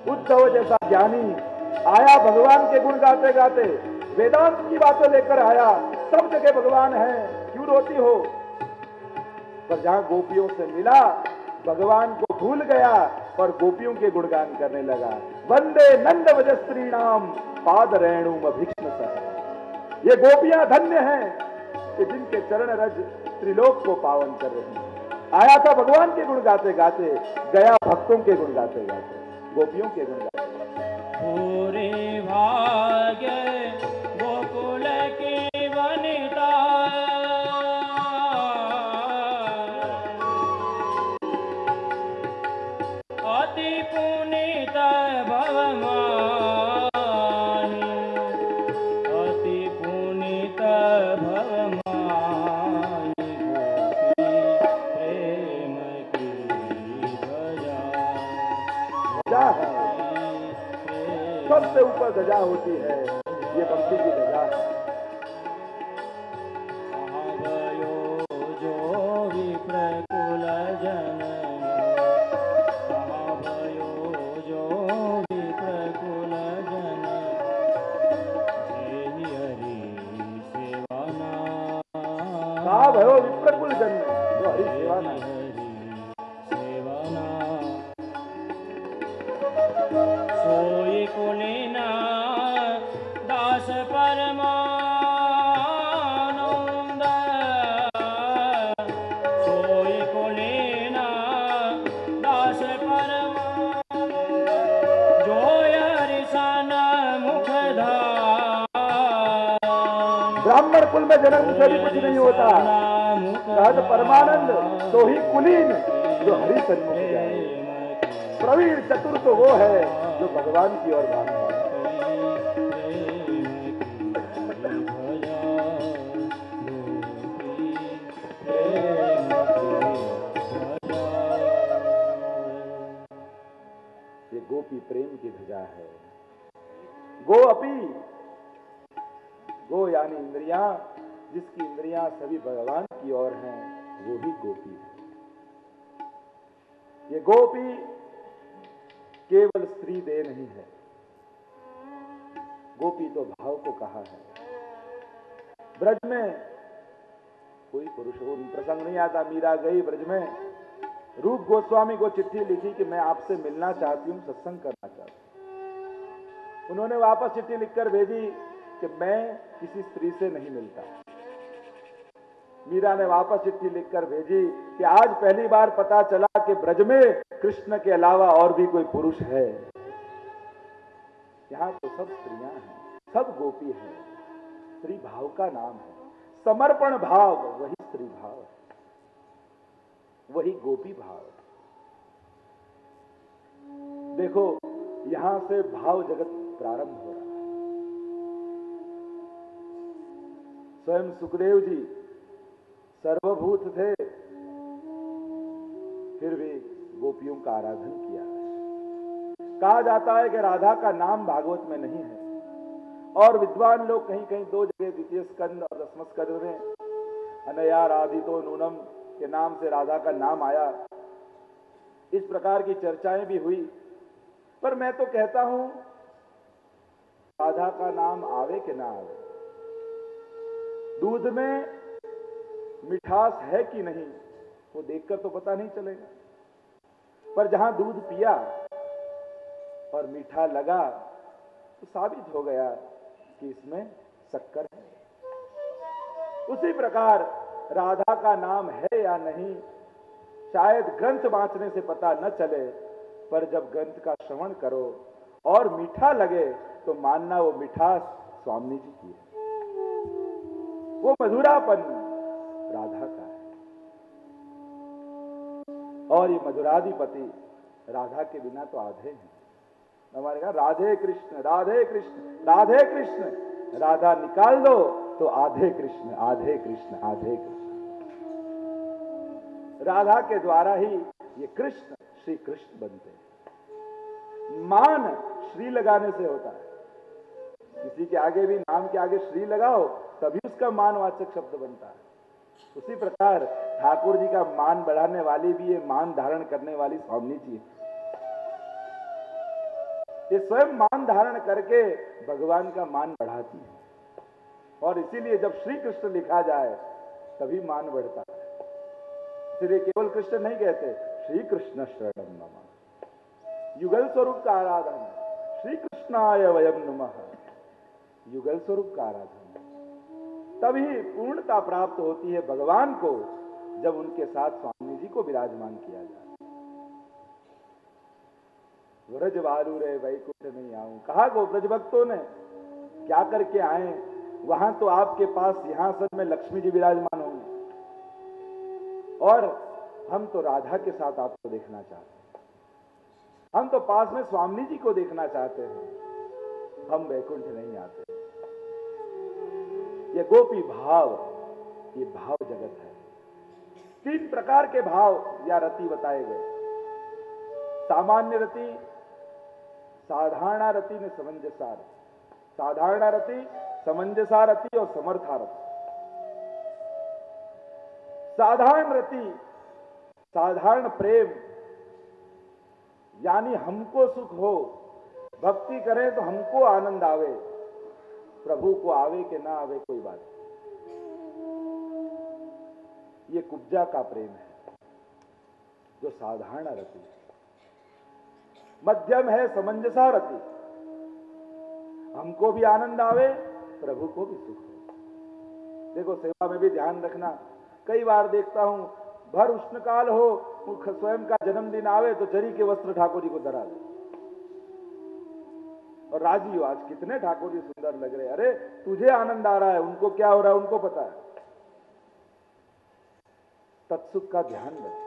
उद्धव जैसा ज्ञानी आया भगवान के गुण गाते गाते, वेदांत की बातें लेकर आया, सब जगह भगवान है, क्यों रोती हो। पर जहां गोपियों से मिला, भगवान को भूल गया और गोपियों के गुणगान करने लगा। वंदे नंद वजस्त्री नाम पाद रेणुम अभिक्ष्ण सह। ये गोपियां धन्य हैं कि जिनके चरण रज त्रिलोक को पावन कर रही हैं। आया था भगवान के गुण गाते गाते, गया भक्तों के गुण गाते गाते, गोपियों के गुण गाते। पूरे भाग्य गोकुल की वनिता, अति पुनीत भवमानी, अति पुनीत भवमानी, गोपी प्रेम की ध्वजा। ध्वजा है, सबसे ऊपर ध्वजा होती है, ये भक्ति की ध्वजा है। आवयो जो विप्रकुल जननी, आवयो जो विप्रकुल जननी, जेहि हरि सेवना। कहा भयो विप्रकुल जन जो हरि सेवा ना। सोई कुलीना दास परमानंद, सोई कुलीना दास परमानंद, जो हरिशन मुखधार। ब्राह्मण कुल में जन्म से भी कुछ नहीं होता, सहज परमानंद तो ही कुलीन जो हरि सन्मुख जाए। प्रवीण चतुर तो वो है जो भगवान की ओर भागता है। ये गोपी प्रेम की ध्वजा है। गो अपी, गो यानी इंद्रियां, जिसकी इंद्रियां सभी भगवान की ओर हैं, वो ही गोपी है। ये गोपी केवल स्त्री दे नहीं है, गोपी तो भाव को कहा है। ब्रज में कोई पुरुष हो, प्रसंग नहीं आता, मीरा गई ब्रज में, रूप गोस्वामी को चिट्ठी लिखी कि मैं आपसे मिलना चाहती हूं, सत्संग करना चाहती हूं। उन्होंने वापस चिट्ठी लिखकर भेजी कि मैं किसी स्त्री से नहीं मिलता। मीरा ने वापस चिट्ठी लिखकर भेजी कि आज पहली बार पता चला कि ब्रज में कृष्ण के अलावा और भी कोई पुरुष है। यहां तो सब स्त्रियां हैं, सब गोपी है। स्त्री भाव का नाम है, समर्पण भाव, वही स्त्री भाव है, वही गोपी भाव है। देखो यहां से भाव जगत प्रारंभ हो रहा है। स्वयं सुखदेव जी सर्वभूत थे, फिर भी गोपियों का आराधन किया। कहा जाता है कि राधा का नाम भागवत में नहीं है, और विद्वान लोग कहीं कहीं दो जगह द्वितीय स्कंद और दसम स्कंद में अनया राधितो नूनम के नाम से राधा का नाम आया, इस प्रकार की चर्चाएं भी हुई। पर मैं तो कहता हूं राधा का नाम आवे कि ना आवे, दूध में मिठास है कि नहीं वो देखकर तो पता नहीं चलेगा, पर जहां दूध पिया और मीठा लगा तो साबित हो गया कि इसमें शक्कर है। उसी प्रकार राधा का नाम है या नहीं शायद ग्रंथ वांचने से पता न चले, पर जब ग्रंथ का श्रवण करो और मीठा लगे तो मानना वो मिठास स्वामी जी की है, वो मधुरापन राधा का है। और ये मधुराधिपति राधा के बिना तो आधे हैं। हमारे कहा राधे कृष्ण राधे कृष्ण राधे कृष्ण, राधा निकाल दो तो आधे कृष्ण आधे कृष्ण आधे कृष्ण। राधा के द्वारा ही ये कृष्ण श्री कृष्ण बनते हैं। मान श्री लगाने से होता है। किसी के आगे भी नाम के आगे श्री लगाओ तभी उसका मानवाचक शब्द बनता है। उसी प्रकार ठाकुर जी का मान बढ़ाने वाली भी ये मान धारण करने वाली स्वामी जी है। ये स्वयं मान धारण करके भगवान का मान बढ़ाती है। और इसीलिए जब श्री कृष्ण लिखा जाए तभी मान बढ़ता है। इसलिए केवल कृष्ण नहीं कहते, श्री कृष्ण शरणम नमः, युगल स्वरूप का आराधन, श्री कृष्णाय वयम नमः, युगल स्वरूप का आराधन। तभी पूर्णता प्राप्त होती है भगवान को जब उनके साथ स्वामी जी को विराजमान किया जाए। व्रज वालू रे वैकुंठ नहीं आऊं, कहा गो ब्रज भक्तों ने क्या करके आए, वहां तो आपके पास सिंहासन में लक्ष्मी जी विराजमान होंगे और हम तो राधा के साथ आपको देखना चाहते हैं, हम तो पास में स्वामी जी को देखना चाहते हैं, हम वैकुंठ नहीं आते। ये गोपी भाव, ये भाव जगत है। 3 प्रकार के भाव या रति बताए गए, सामान्य रति, साधारण रति ने समंजसा रति, साधारण रति, समंजसा रति और समर्था रति। साधारण रति, साधारण प्रेम, यानी हमको सुख हो, भक्ति करें तो हमको आनंद आवे, प्रभु को आवे कि ना आवे कोई बात नहीं। ये कुब्जा का प्रेम है जो साधारण रति। मध्यम है समंजसा रति, हमको भी आनंद आवे, प्रभु को भी सुख हो। देखो सेवा में भी ध्यान रखना, कई बार देखता हूं भर उष्णकाल हो, स्वयं का जन्मदिन आवे तो जरी के वस्त्र ठाकुर जी को धरा दे और राजी हो, आज कितने ठाकुर जी सुंदर लग रहे। अरे तुझे आनंद आ रहा है, उनको क्या हो रहा है उनको पता है। तत्सुख का ध्यान रखें।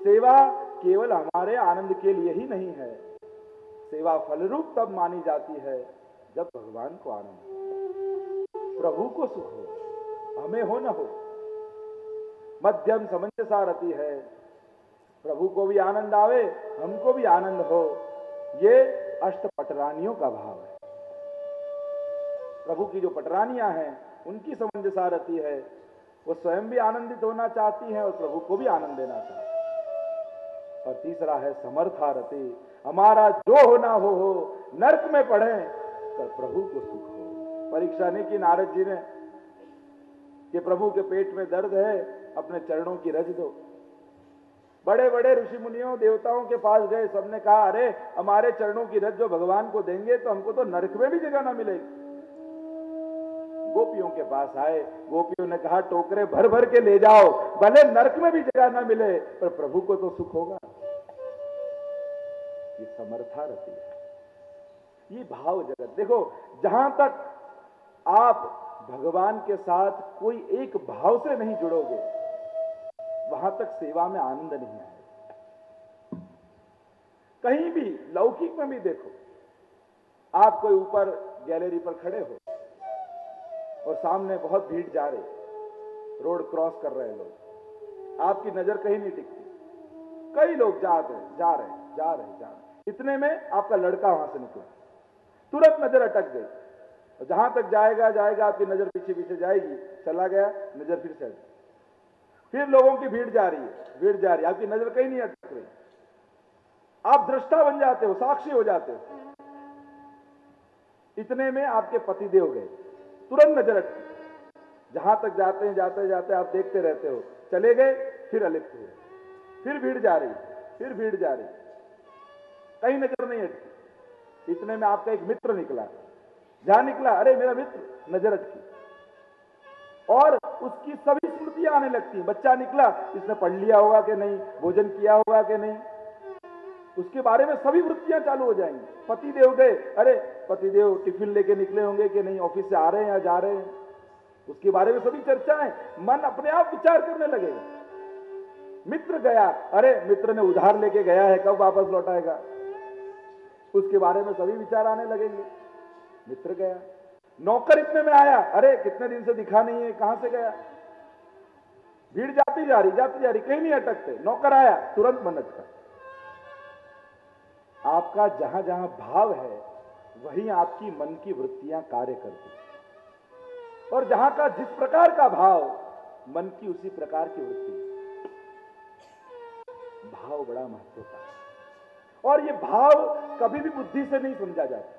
सेवा केवल हमारे आनंद के लिए ही नहीं है, सेवा फलरूप तब मानी जाती है जब भगवान को आनंद हो, प्रभु को सुख हो, हमें हो न हो। मध्यम समंजसा रति है, प्रभु को भी आनंद आवे, हमको भी आनंद हो। ये अष्टपटरानियों का भाव है। प्रभु की जो पटरानियां हैं उनकी समंजसा रति है, वो स्वयं भी आनंदित होना चाहती हैं और प्रभु को भी आनंद देना चाहती हैं। और तीसरा है समर्था रति, हमारा जो होना हो, नरक में पड़े तो प्रभु को सुख हो। परीक्षा नहीं की नारद जी ने कि प्रभु के पेट में दर्द है, अपने चरणों की रज दो। बड़े बड़े ऋषि मुनियों देवताओं के पास गए, सबने कहा अरे हमारे चरणों की रज जो भगवान को देंगे तो हमको तो नरक में भी जगह ना मिलेगी। गोपियों के पास आए, गोपियों ने कहा टोकरे भर भर के ले जाओ, भले नरक में भी जगह ना मिले पर प्रभु को तो सुख होगा। ये समर्था रति है, ये भाव जगत। देखो जहां तक आप भगवान के साथ कोई एक भाव से नहीं जुड़ोगे वहां तक सेवा में आनंद नहीं आएगा। कहीं भी लौकिक में भी देखो, आप कोई ऊपर गैलरी पर खड़े हो और सामने बहुत भीड़ जा रही, रोड क्रॉस कर रहे लोग, आपकी नजर कहीं नहीं टिकती, कई लोग जा रहे। इतने में आपका लड़का वहां से निकला, तुरंत नजर अटक गई, और जहां तक जाएगा आपकी नजर पीछे पीछे जाएगी, चला गया, नजर फिर से, फिर लोगों की भीड़ जा रही है, आपकी नजर कहीं नहीं अटक रही। आप दृष्टा बन जाते हो, साक्षी हो जाते हो। इतने में आपके पतिदेव गए, तुरंत नजर अटकी, जहां तक जाते जाते आप देखते रहते हो, चले गए, फिर अलिप्त हुए, फिर भीड़ जा रही, कहीं नजर नहीं अटकी। इतने में आपका एक मित्र निकला, जहां निकला अरे मेरा मित्र, नजर अटकी और उसकी सभी स्मृतियां आने लगती। बच्चा निकला, इसने पढ़ लिया होगा कि नहीं, भोजन किया होगा कि नहीं, उसके बारे में सभी वृत्तियां चालू हो जाएंगी। पतिदेव गए, अरे पतिदेव टिफिन लेके निकले होंगे कि नहीं, ऑफिस से आ रहे हैं या जा रहे हैं, उसके बारे में सभी चर्चाएं, मन अपने आप विचार करने लगेगा। मित्र गया, अरे मित्र ने उधार लेके गया है, कब वापस लौटाएगा, उसके बारे में सभी विचार आने लगेंगे। मित्र गया। नौकर इतने में आया, अरे कितने दिन से दिखा नहीं है, कहां से गया। भीड़ जाती जा रही, कहीं नहीं अटकते। नौकर आया, तुरंत मन अटका। आपका जहां जहां भाव है वहीं आपकी मन की वृत्तियां कार्य करती, और जहां का जिस प्रकार का भाव, मन की उसी प्रकार की वृत्ति। भाव बड़ा महत्व का है, और ये भाव कभी भी बुद्धि से नहीं समझा जाता।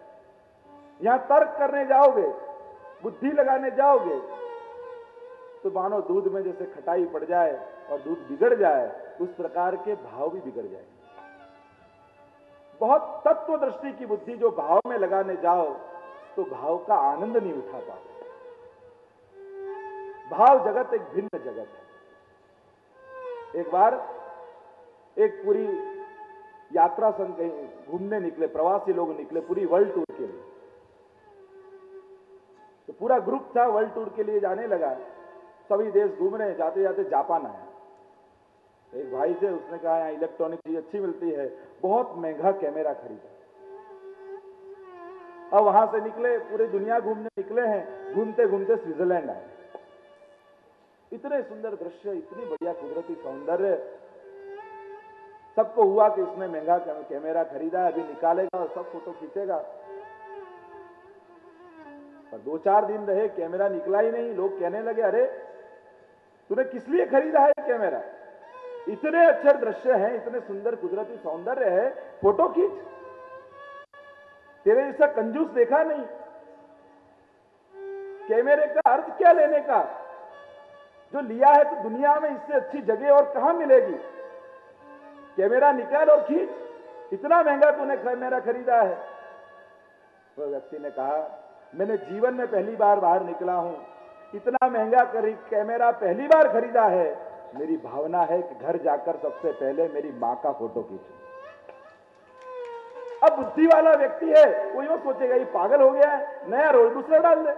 यहां तर्क करने जाओगे, बुद्धि लगाने जाओगे, तो मानो दूध में जैसे खटाई पड़ जाए और दूध बिगड़ जाए, उस प्रकार के भाव भी बिगड़ जाए। बहुत तत्व दृष्टि की बुद्धि जो भाव में लगाने जाओ तो भाव का आनंद नहीं उठा पाते। भाव जगत एक भिन्न जगत है। एक बार एक पूरी यात्रा संग कहीं घूमने निकले, प्रवासी लोग निकले पूरी वर्ल्ड टूर के लिए। तो पूरा ग्रुप था, वर्ल्ड टूर के लिए जाने लगा। सभी देश घूम रहे हैं, जाते जाते जापान आया। एक भाई थे, उसने कहा यहाँ इलेक्ट्रॉनिक चीज अच्छी मिलती है, बहुत महंगा कैमरा खरीदा। अब वहां से निकले, पूरी दुनिया घूमने निकले हैं, घूमते घूमते स्विट्जरलैंड आए। इतने सुंदर दृश्य, इतनी बढ़िया कुदरती सौंदर्य। सबको हुआ कि इसने महंगा कैमरा खरीदा है, अभी निकालेगा और सब फोटो खींचेगा। पर 2-4 दिन रहे, कैमरा निकला ही नहीं। लोग कहने लगे, अरे तूने किस लिए खरीदा है कैमरा, इतने अच्छे दृश्य हैं, इतने सुंदर कुदरती सौंदर्य है, फोटो खींच। तेरे जैसा कंजूस देखा नहीं। कैमरे का अर्थ क्या लेने का, जो लिया है तो दुनिया में इससे अच्छी जगह और कहां मिलेगी। कैमरा निकाल और खींच, इतना महंगा तूने कैमरा खरीदा है। वो व्यक्ति ने कहा, मैंने जीवन में पहली बार बाहर निकला हूं, इतना महंगा कैमरा पहली बार खरीदा है। मेरी भावना है कि घर जाकर सबसे पहले मेरी मां का फोटो खींचूं। अब बुद्धि वाला व्यक्ति है, वो यूं सोचेगा, ये पागल हो गया है, नया रोल दूसरा डाल दे,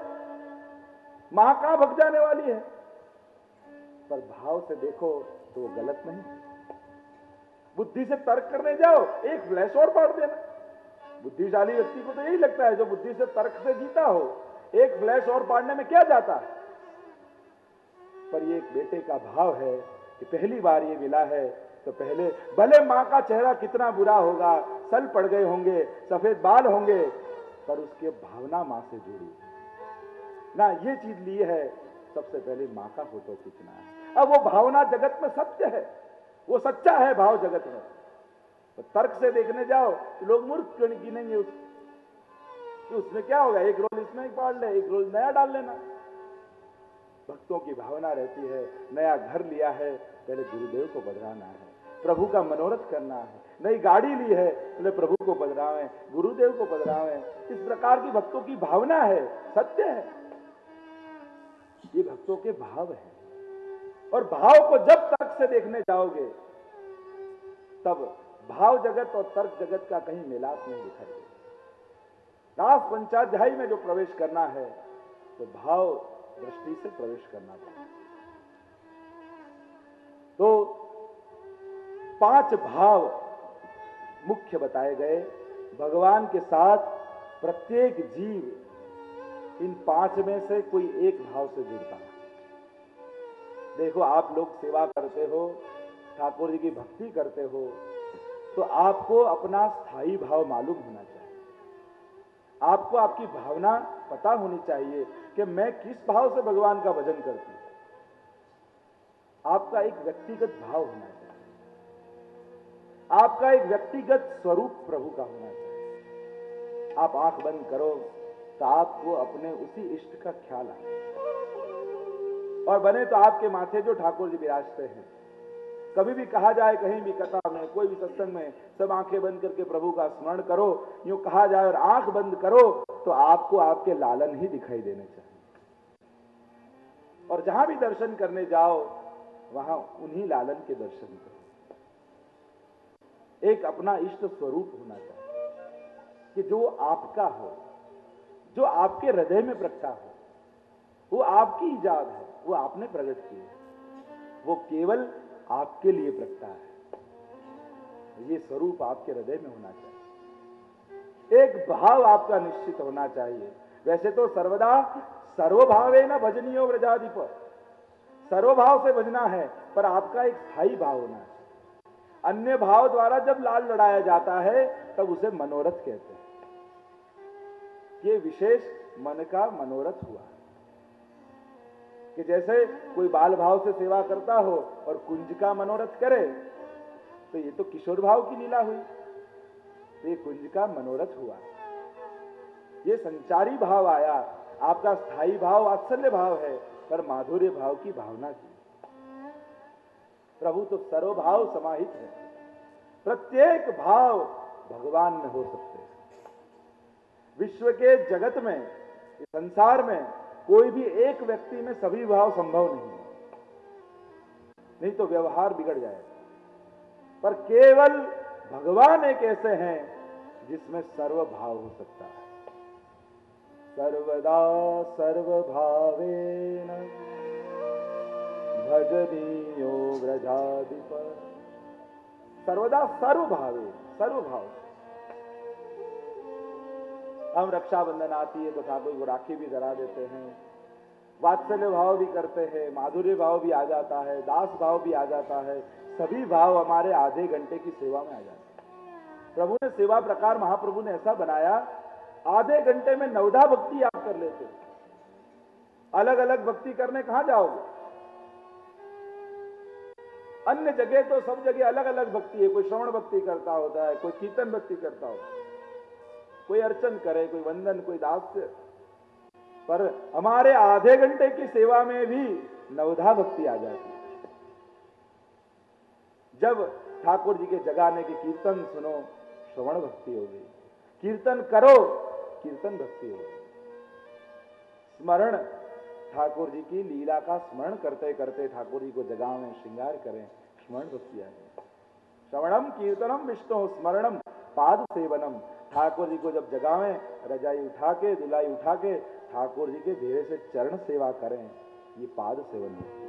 मां कहां भग जाने वाली है। पर भाव से देखो तो वो गलत नहीं। बुद्धि से तर्क करने जाओ, एक फ्लैश और पाड़ देना। बुद्धिशाली व्यक्ति को तो यही लगता है, जो बुद्धि से तर्क से जीता हो, एक फ्लैश और पाड़ने में क्या जाता है। पर ये एक बेटे का भाव है कि पहली बार ये मिला है, तो पहले भले मां का चेहरा कितना बुरा होगा, सल पड़ गए होंगे, सफेद बाल होंगे, पर उसके भावना मां से जुड़ी ना, ये चीज ली है, सबसे पहले मां का फोटो खींचना है। अब वो भावना जगत में सत्य है, वो सच्चा है भाव जगत में। तो तर्क से देखने जाओ तो लोग मूर्ख गिनेंगे उसमें क्या होगा, एक रोल इसमें पाड़ ले, एक रोल नया डाल लेना। भक्तों की भावना रहती है, नया घर लिया है, पहले गुरुदेव को बदलाना है, प्रभु का मनोरथ करना है। नई गाड़ी ली है, पहले प्रभु को बदलावें, गुरुदेव को बदलावें। इस प्रकार की भक्तों की भावना है, सत्य है। ये भक्तों के भाव है। और भाव को जब तर्क से देखने जाओगे, तब भाव जगत और तर्क जगत का कहीं मिलाप नहीं दिखाई देगा। दास पंचाध्यायी में जो प्रवेश करना है, तो भाव दृष्टि से प्रवेश करना चाहिए। तो 5 भाव मुख्य बताए गए। भगवान के साथ प्रत्येक जीव इन 5 में से कोई एक भाव से जुड़ता है। देखो, आप लोग सेवा करते हो, ठाकुर जी की भक्ति करते हो, तो आपको अपना स्थायी भाव मालूम होना चाहिए। आपको आपकी भावना पता होनी चाहिए कि मैं किस भाव से भगवान का भजन करती हूं। आपका एक व्यक्तिगत भाव होना चाहिए, आपका एक व्यक्तिगत स्वरूप प्रभु का होना चाहिए। आप आंख बंद करो तो आपको अपने उसी इष्ट का ख्याल आए, और बने तो आपके माथे जो ठाकुर जी विराजते हैं। कभी भी कहा जाए, कहीं भी कथा में, कोई भी सत्संग में, सब आंखें बंद करके प्रभु का स्मरण करो, यूं कहा जाए और आंख बंद करो तो आपको आपके लालन ही दिखाई देने चाहिए। और जहां भी दर्शन करने जाओ, वहां उन्हीं लालन के दर्शन करो। एक अपना इष्ट स्वरूप होना चाहिए कि जो आपका हो, जो आपके हृदय में प्रकटा हो, वो आपकी ईजाद है, वो आपने प्रकट की है। वो केवल आपके लिए प्रगटा है। ये स्वरूप आपके हृदय में होना चाहिए, एक भाव आपका निश्चित होना चाहिए। वैसे तो सर्वदा सर्वभावे न भजनीयो व्रजाधिप, सर्वभाव से भजना है, पर आपका एक स्थायी भाव होना है। अन्य भाव द्वारा जब लाल लड़ाया जाता है तब उसे मनोरथ कहते हैं। ये विशेष मन का मनोरथ हुआ कि जैसे कोई बाल भाव से सेवा करता हो और कुंज का मनोरथ करे, तो ये तो किशोर भाव की लीला हुई, तो ये कुंज का मनोरथ हुआ। ये संचारी भाव आया, आपका स्थायी भाव वात्सल्य भाव है, पर माधुर्य भाव की भावना की। प्रभु तो सर्वभाव समाहित है, प्रत्येक भाव भगवान में हो सकते हैं। विश्व के जगत में, इस संसार में कोई भी एक व्यक्ति में सभी भाव संभव नहीं है, नहीं तो व्यवहार बिगड़ जाएगा। पर केवल भगवान एक ऐसे हैं जिसमें सर्व भाव हो सकता है। सर्वदा सर्वभावेन भजनीयो व्रजाधिप, सर्वदा सर्वभावे, सर्वभाव। हम रक्षाबंधन आती है तो ठाकुर को राखी भी धरा देते हैं, वात्सल्य भाव भी करते हैं, माधुर्य भाव भी आ जाता है, दास भाव भी आ जाता है। सभी भाव हमारे आधे घंटे की सेवा में आ जाते हैं। प्रभु ने सेवा प्रकार महाप्रभु ने ऐसा बनाया, आधे घंटे में नवधा भक्ति आप कर लेते। अलग अलग भक्ति करने कहां जाओगे? अन्य जगह तो सब जगह अलग अलग भक्ति है, कोई श्रवण भक्ति करता होता है, कोई कीर्तन भक्ति करता होता है, कोई अर्चन करे, कोई वंदन, कोई दास्य। पर हमारे आधे घंटे की सेवा में भी नवधा भक्ति आ जाती है। जब ठाकुर जी के जगाने के कीर्तन सुनो, श्रवण भक्ति हो गई, कीर्तन करो, कीर्तन भक्ति हो गई। स्मरण, ठाकुर जी की लीला का स्मरण करते करते ठाकुर जी को जगावें, श्रृंगार करें, स्मरण भक्ति आ गई। श्रवणम कीर्तनम विष्णु स्मरणम पाद सेवनम। ठाकुर जी को जब जगावें, रजाई उठा के, दुलाई उठा के ठाकुर जी के धीरे से चरण सेवा करें, ये पाद सेवन है।